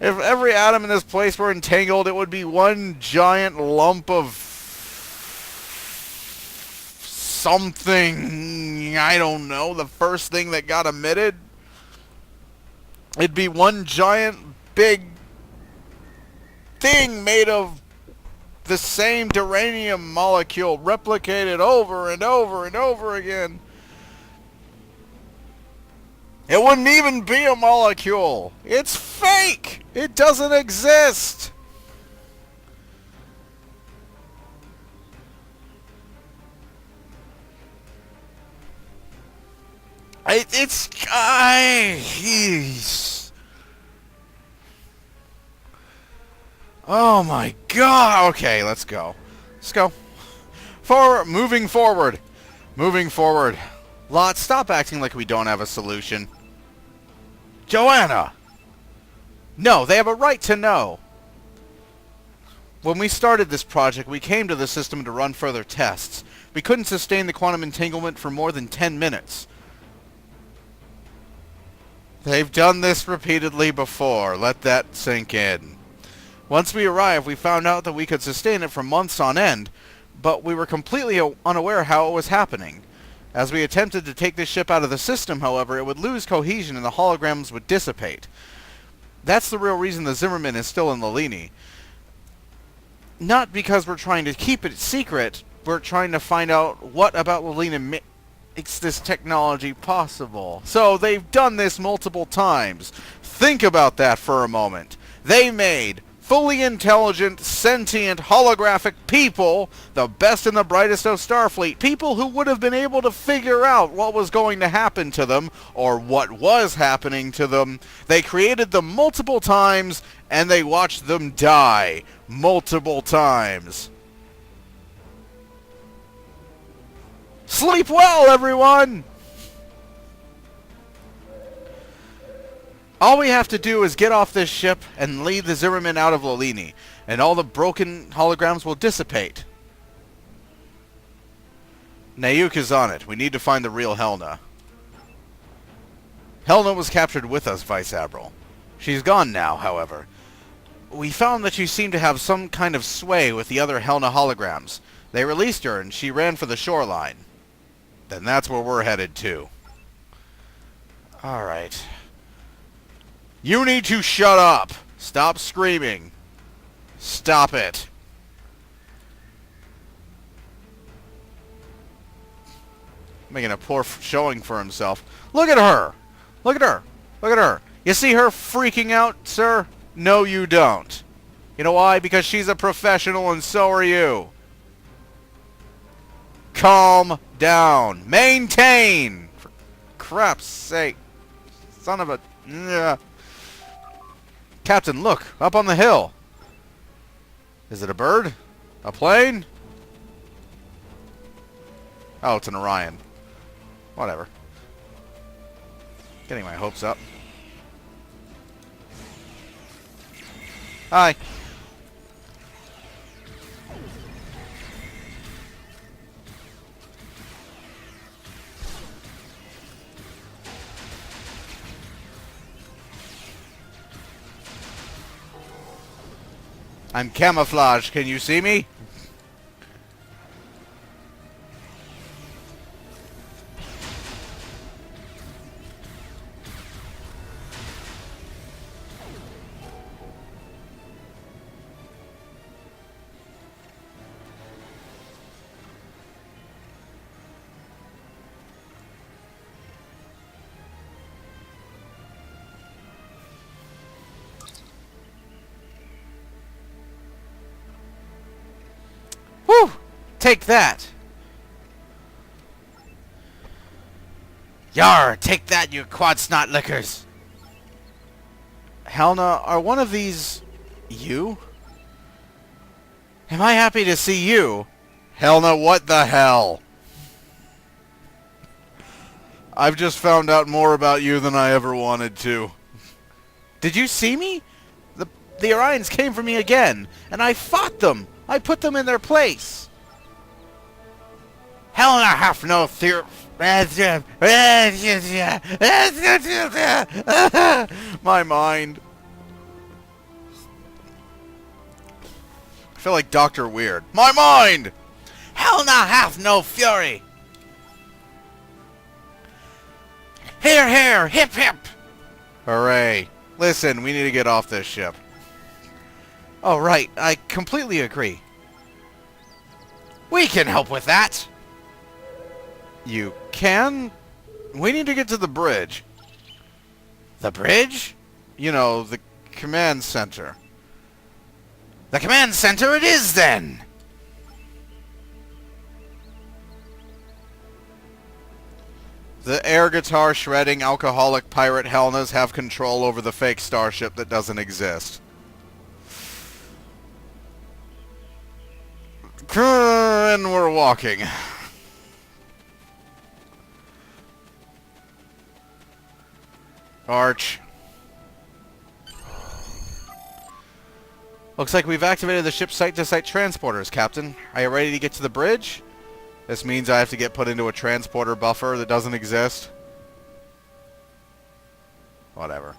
S1: If every atom in this place were entangled, it would be one giant lump of something. I don't know. The first thing that got emitted. It'd be one giant big thing made of the same duranium molecule replicated over and over and over again. It wouldn't even be a molecule. It's fake. It doesn't exist. Oh my God. Okay, let's go. Let's go. Moving forward. Moving forward. Lot, stop acting like we don't have a solution. Joanna! No, they have a right to know. When we started this project, we came to the system to run further tests. We couldn't sustain the quantum entanglement for more than 10 minutes. They've done this repeatedly before. Let that sink in. Once we arrived, we found out that we could sustain it for months on end, but we were completely unaware how it was happening. As we attempted to take this ship out of the system, however, it would lose cohesion and the holograms would dissipate. That's the real reason the Zimmerman is still in Lelini. Not because we're trying to keep it secret, we're trying to find out what about Lelini makes this technology possible. So they've done this multiple times. Think about that for a moment. They made fully intelligent, sentient, holographic people, the best and the brightest of Starfleet, people who would have been able to figure out what was going to happen to them, or what was happening to them. They created them multiple times, and they watched them die multiple times. Sleep well, everyone! All we have to do is get off this ship and lead the Zimmerman out of Lelini, and all the broken holograms will dissipate. Nayuk is on it. We need to find the real Helna. Helna was captured with us, Vice Admiral. She's gone now, however. We found that she seemed to have some kind of sway with the other Helna holograms. They released her, and she ran for the shoreline. Then that's where we're headed to. Alright. You need to shut up. Stop screaming. Stop it. Making a poor showing for himself. Look at her. Look at her. Look at her. You see her freaking out, sir? No, you don't. You know why? Because she's a professional and so are you. Calm down. Maintain. For crap's sake. Son of a... Ugh. Captain, look, up on the hill. Is it a bird? A plane? Oh, it's an Orion. Whatever. Getting my hopes up. Hi. I'm camouflaged. Can you see me? Whew! Take that!
S2: Yar, take that, you quad snot lickers!
S1: Helna, are one of these... you?
S2: Am I happy to see you?
S1: Helna, what the hell? I've just found out more about you than I ever wanted to.
S2: Did you see me? The Orions came for me again, and I fought them! I put them in their place! Helna hath no theory.
S1: My mind. I feel like Dr. Weird. My mind!
S2: Helna hath no fury. Hear, hear, hip, hip.
S1: Hooray. Listen, we need to get off this ship.
S2: Oh, right. I completely agree. We can help with that.
S1: You can? We need to get to the bridge.
S2: The bridge?
S1: You know, the command center.
S2: The command center it is, then.
S1: The air guitar shredding alcoholic pirate Helnas have control over the fake starship that doesn't exist. And we're walking. Arch. Looks like we've activated the ship's site-to-site transporters, Captain. Are you ready to get to the bridge? This means I have to get put into a transporter buffer that doesn't exist. Whatever.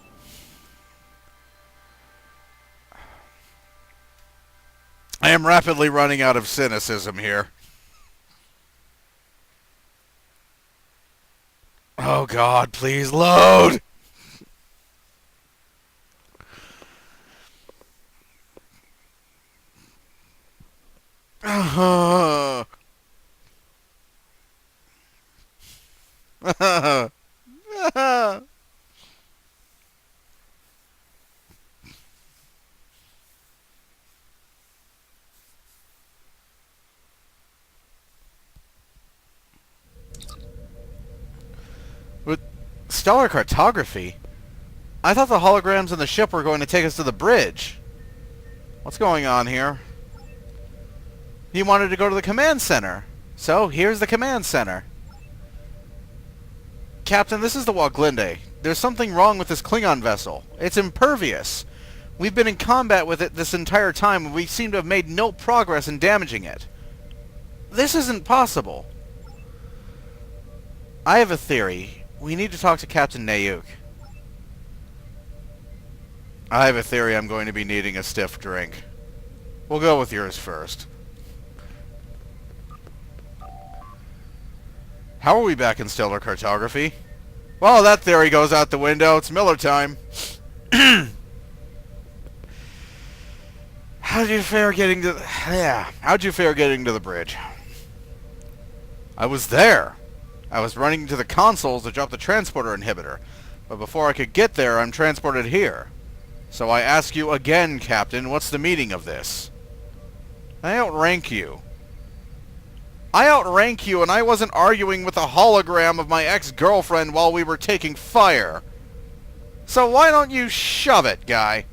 S1: I am rapidly running out of cynicism here. Oh God, please load! With stellar cartography? I thought the holograms in the ship were going to take us to the bridge. What's going on here? He wanted to go to the command center. So, here's the command center. Captain, this is the Waglinde. There's something wrong with this Klingon vessel. It's impervious. We've been in combat with it this entire time, and we seem to have made no progress in damaging it. This isn't possible. I have a theory. We need to talk to Captain Nayuk. I have a theory I'm going to be needing a stiff drink. We'll go with yours first. How are we back in stellar cartography? Well, that theory goes out the window. It's Miller time. How'd you fare getting to... How'd you fare getting to the bridge? I was there. I was running to the consoles to drop the transporter inhibitor. But before I could get there, I'm transported here. So I ask you again, Captain, what's the meaning of this? I outrank you. I outrank you, and I wasn't arguing with a hologram of my ex-girlfriend while we were taking fire. So why don't you shove it, guy?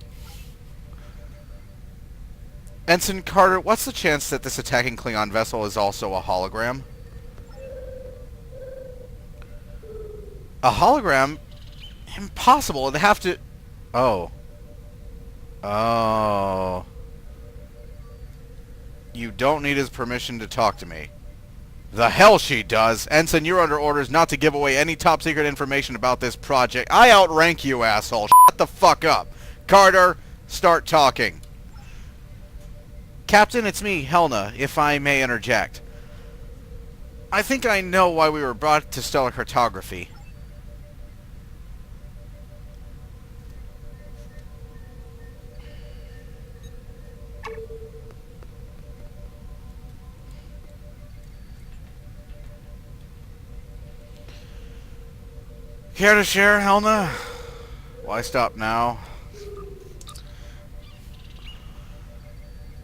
S1: Ensign Carter, what's the chance that this attacking Klingon vessel is also a hologram? A hologram? Impossible. It'd have to... Oh. Oh. You don't need his permission to talk to me. The hell she does. Ensign, you're under orders not to give away any top secret information about this project. I outrank you, asshole. Shut the fuck up. Carter, start talking. Captain, it's me, Helna, if I may interject. I think I know why we were brought to stellar cartography. Care to share, Helna? Why stop now?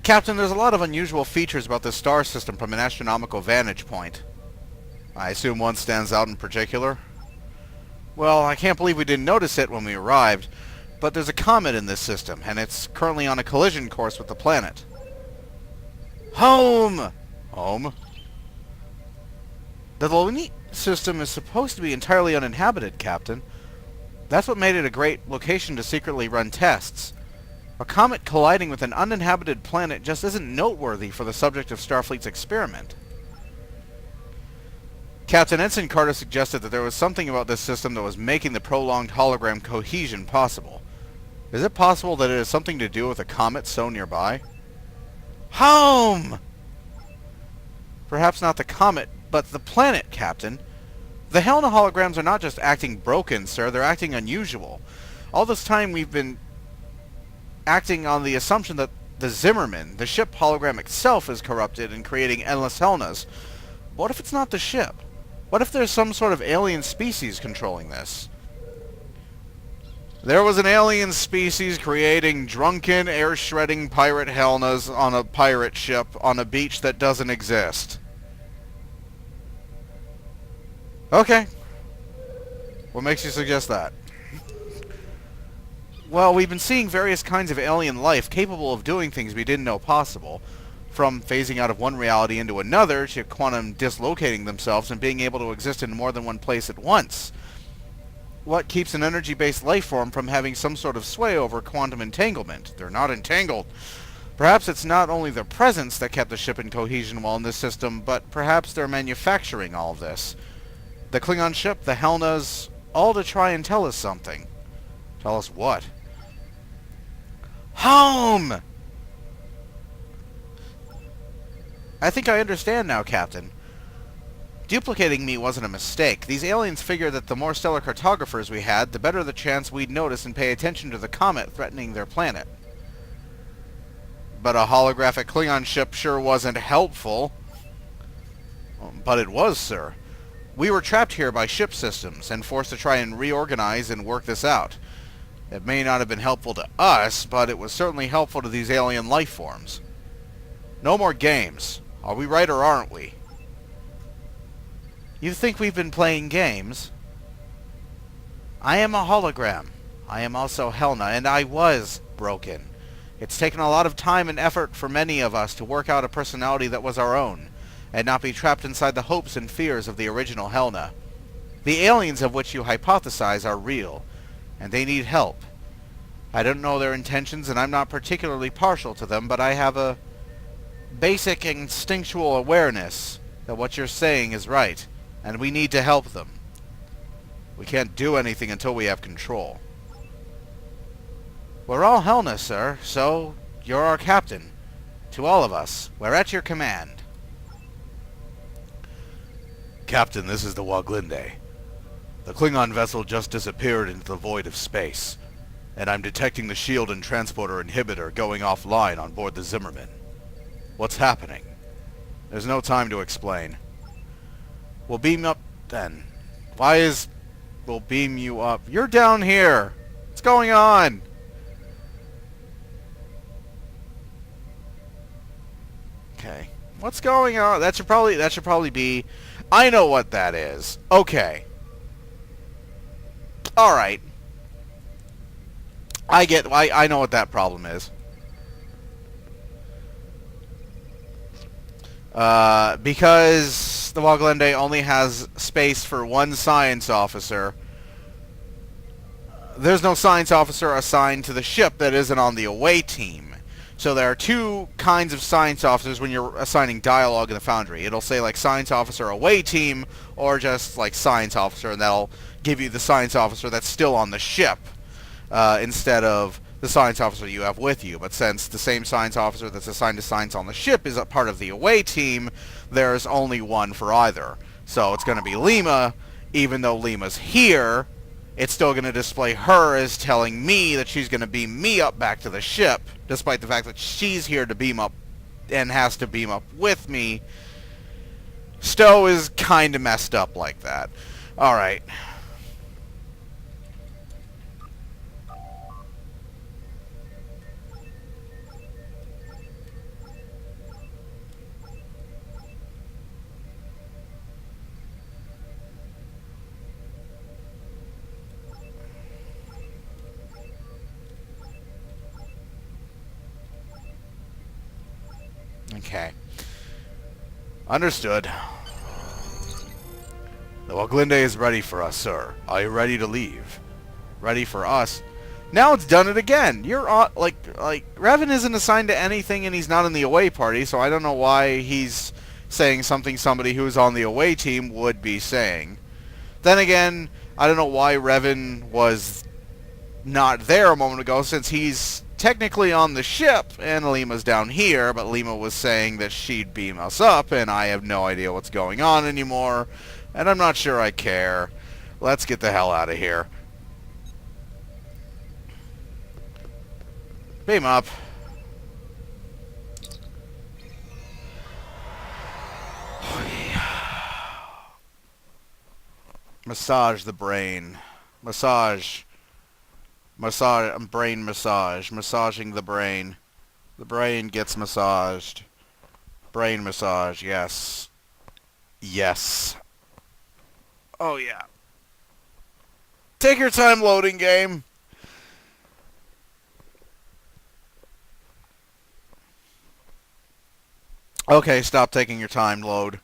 S1: Captain, there's a lot of unusual features about this star system from an astronomical vantage point. I assume one stands out in particular? Well, I can't believe we didn't notice it when we arrived, but there's a comet in this system, and it's currently on a collision course with the planet. Home! Home? The Loni system is supposed to be entirely uninhabited, Captain. That's what made it a great location to secretly run tests. A comet colliding with an uninhabited planet just isn't noteworthy for the subject of Starfleet's experiment. Captain Ensign Carter suggested that there was something about this system that was making the prolonged hologram cohesion possible. Is it possible that it has something to do with a comet so nearby? Home! Perhaps not the comet, but the planet, Captain. The Helna holograms are not just acting broken, sir. They're acting unusual. All this time we've been acting on the assumption that the Zimmerman, the ship hologram itself, is corrupted and creating endless Helnas. What if it's not the ship? What if there's some sort of alien species controlling this? There was an alien species creating drunken, air-shredding pirate Helnas on a pirate ship on a beach that doesn't exist. Okay. What makes you suggest that? Well, we've been seeing various kinds of alien life capable of doing things we didn't know possible. From phasing out of one reality into another, to quantum dislocating themselves and being able to exist in more than one place at once. What keeps an energy-based life form from having some sort of sway over quantum entanglement? They're not entangled. Perhaps it's not only their presence that kept the ship in cohesion while in this system, but perhaps they're manufacturing all of this. The Klingon ship, the Helnas, all to try and tell us something. Tell us what? Home! I think I understand now, Captain. Duplicating me wasn't a mistake. These aliens figured that the more stellar cartographers we had, the better the chance we'd notice and pay attention to the comet threatening their planet. But a holographic Klingon ship sure wasn't helpful. But it was, sir. We were trapped here by ship systems, and forced to try and reorganize and work this out. It may not have been helpful to us, but it was certainly helpful to these alien life forms. No more games. Are we right or aren't we? You think we've been playing games? I am a hologram. I am also Helna, and I was broken. It's taken a lot of time and effort for many of us to work out a personality that was our own, and not be trapped inside the hopes and fears of the original Helna. The aliens of which you hypothesize are real, and they need help. I don't know their intentions, and I'm not particularly partial to them, but I have a basic instinctual awareness that what you're saying is right, and we need to help them. We can't do anything until we have control. We're all Helna, sir, so you're our captain. To all of us, we're at your command.
S4: Captain, this is the Waglinde. The Klingon vessel just disappeared into the void of space, and I'm detecting the shield and transporter inhibitor going offline on board the Zimmerman. What's happening?
S1: There's no time to explain. We'll beam up then. We'll beam you up? You're down here! What's going on? Okay. What's going on? That should probably be... I know what that is. Okay. Alright. I know what that problem is. Because the Waglende only has space for one science officer, there's no science officer assigned to the ship that isn't on the away team. So there are two kinds of science officers when you're assigning dialogue in the Foundry. It'll say like science officer away team, or just like science officer, and that'll give you the science officer that's still on the ship, instead of the science officer you have with you. But since the same science officer that's assigned to science on the ship is a part of the away team, there's only one for either. So it's going to be Lima. Even though Lima's here, it's still going to display her as telling me that she's going to beam me up back to the ship, despite the fact that she's here to beam up and has to beam up with me. STO is kind of messed up like that. Alright. Okay. Understood.
S4: The Waglinde is ready for us, sir. Are you ready to leave?
S1: Ready for us? Now it's done it again. You're on, like Revan isn't assigned to anything, and he's not in the away party, so I don't know why he's saying something somebody who's on the away team would be saying. Then again, I don't know why Revan was not there a moment ago, since he's technically on the ship and Lima's down here, but Lima was saying that she'd beam us up, and I have no idea what's going on anymore, and I'm not sure I care. Let's get the hell out of here. Beam up. Massage the brain. Massage. Brain massage. Massaging the brain. The brain gets massaged. Brain massage, yes. Yes. Oh, yeah. Take your time loading, game. Okay, stop taking your time, load.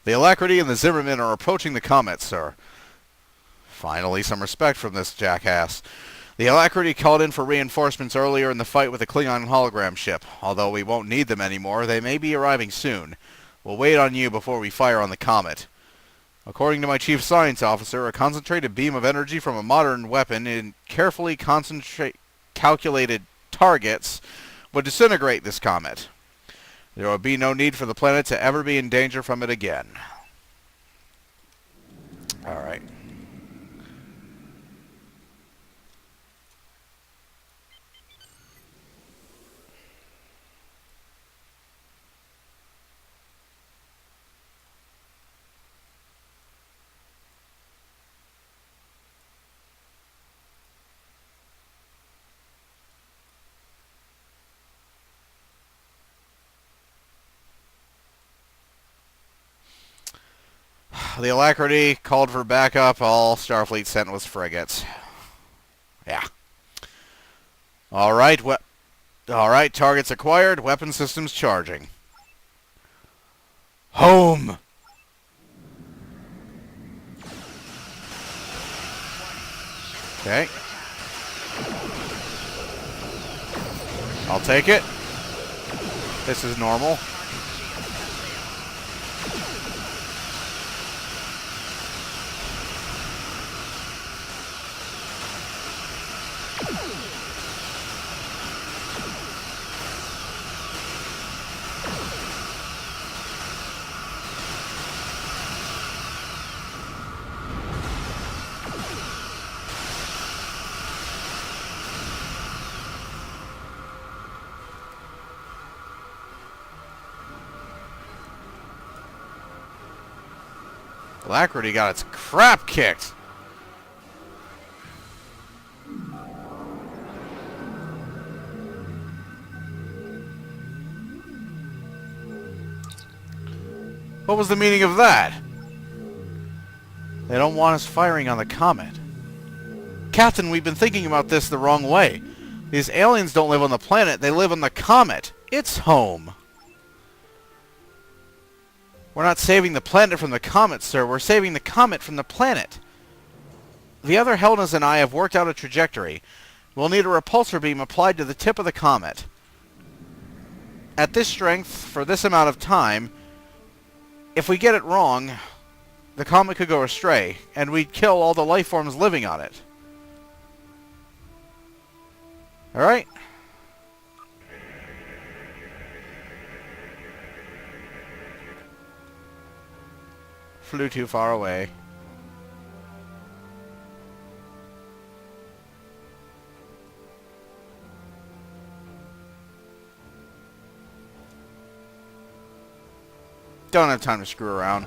S1: The Alacrity and the Zimmerman are approaching the comet, sir. Finally, some respect from this jackass. The Alacrity called in for reinforcements earlier in the fight with the Klingon hologram ship. Although we won't need them anymore, they may be arriving soon. We'll wait on you before we fire on the comet. According to my chief science officer, a concentrated beam of energy from a modern weapon in carefully calculated targets would disintegrate this comet. There will be no need for the planet to ever be in danger from it again. Alright. The Alacrity called for backup. All Starfleet sent was frigates. Yeah. Alright, Alright, targets acquired. Weapon systems charging. Home! Okay. I'll take it. This is normal. Alacrity got its crap kicked. What was the meaning of that? They don't want us firing on the comet. Captain, we've been thinking about this the wrong way. These aliens don't live on the planet, they live on the comet. It's home. We're not saving the planet from the comet, sir. We're saving the comet from the planet. The other Helnas and I have worked out a trajectory. We'll need a repulsor beam applied to the tip of the comet. At this strength, for this amount of time, if we get it wrong, the comet could go astray, and we'd kill all the life forms living on it. Alright? Flew too far away. Don't have time to screw around.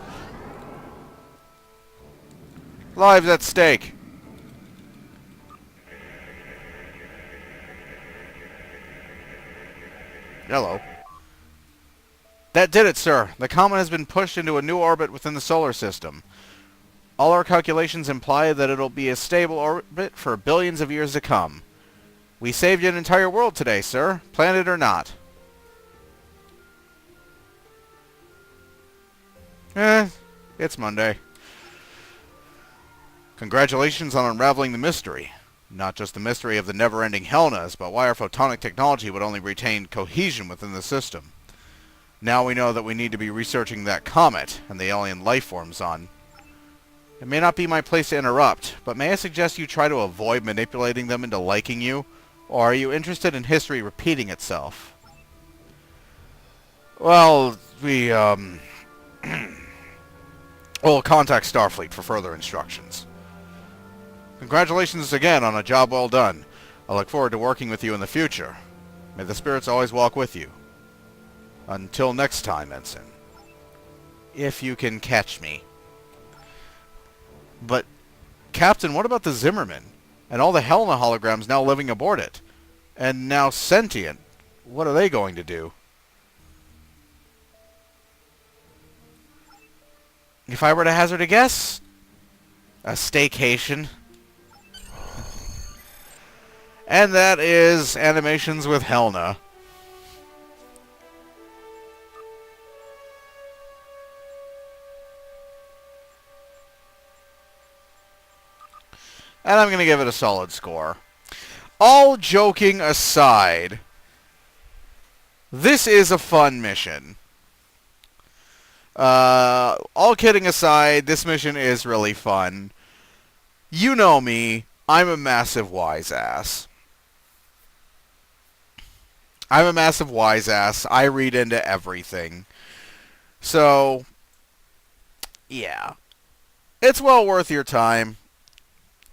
S1: Lives at stake. Hello. That did it, sir. The comet has been pushed into a new orbit within the solar system. All our calculations imply that it'll be a stable orbit for billions of years to come. We saved an entire world today, sir. Planet or not. It's Monday. Congratulations on unraveling the mystery. Not just the mystery of the never-ending Helnas, but why our photonic technology would only retain cohesion within the system. Now we know that we need to be researching that comet and the alien life forms on. It may not be my place to interrupt, but may I suggest you try to avoid manipulating them into liking you? Or are you interested in history repeating itself? Well, we'll contact Starfleet for further instructions. Congratulations again on a job well done. I look forward to working with you in the future. May the spirits always walk with you. Until next time, Ensign. If you can catch me. But, Captain, what about the Zimmerman? And all the Helna holograms now living aboard it? And now sentient? What are they going to do? If I were to hazard a guess, a staycation. And that is Animations with Helna. And I'm going to give it a solid score. All joking aside, this is a fun mission. All kidding aside, this mission is really fun. You know me, I'm a massive wise ass. I'm a massive wise ass. I read into everything. So, yeah. It's well worth your time.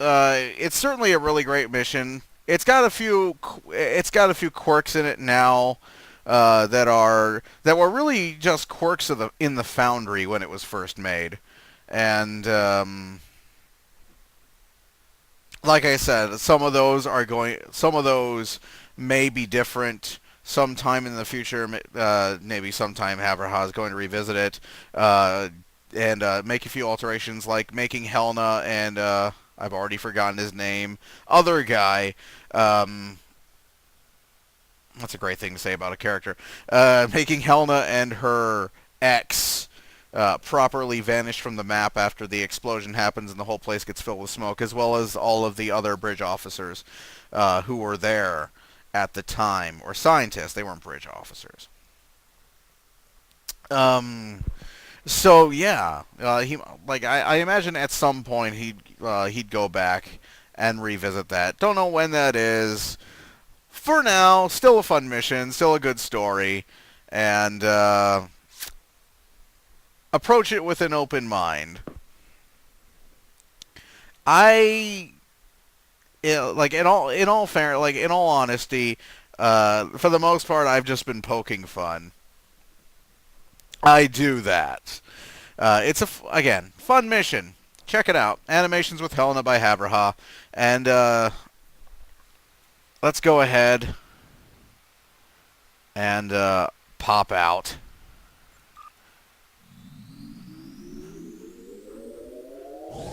S1: It's certainly a really great mission. It's got a few quirks in it now that were really just quirks in the foundry when it was first made, and like I said, some of those may be different sometime in the future. Maybe sometime Havraha is going to revisit it and make a few alterations, like making Helna and I've already forgotten his name. Other guy. That's a great thing to say about a character. Making Helna and her ex properly vanish from the map after the explosion happens and the whole place gets filled with smoke, as well as all of the other bridge officers who were there at the time, or scientists. They weren't bridge officers. So yeah, I imagine at some point he'd go back and revisit that. Don't know when that is. For now, still a fun mission, still a good story, and approach it with an open mind. In all honesty, for the most part, I've just been poking fun. I do that. It's again, fun mission. Check it out. Animations with Helna by Havraha. And let's go ahead and pop out.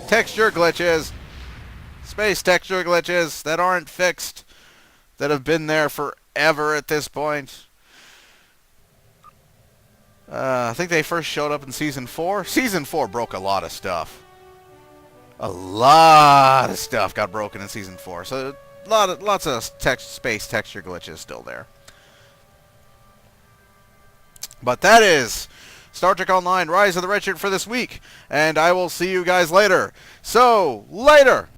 S1: Texture glitches. Space texture glitches that aren't fixed. That have been there forever at this point. I think they first showed up in Season 4. Season 4 broke a lot of stuff. A lot of stuff got broken in Season 4. So lots of space texture glitches still there. But that is Star Trek Online Rise of the Redshirt for this week. And I will see you guys later. So, later!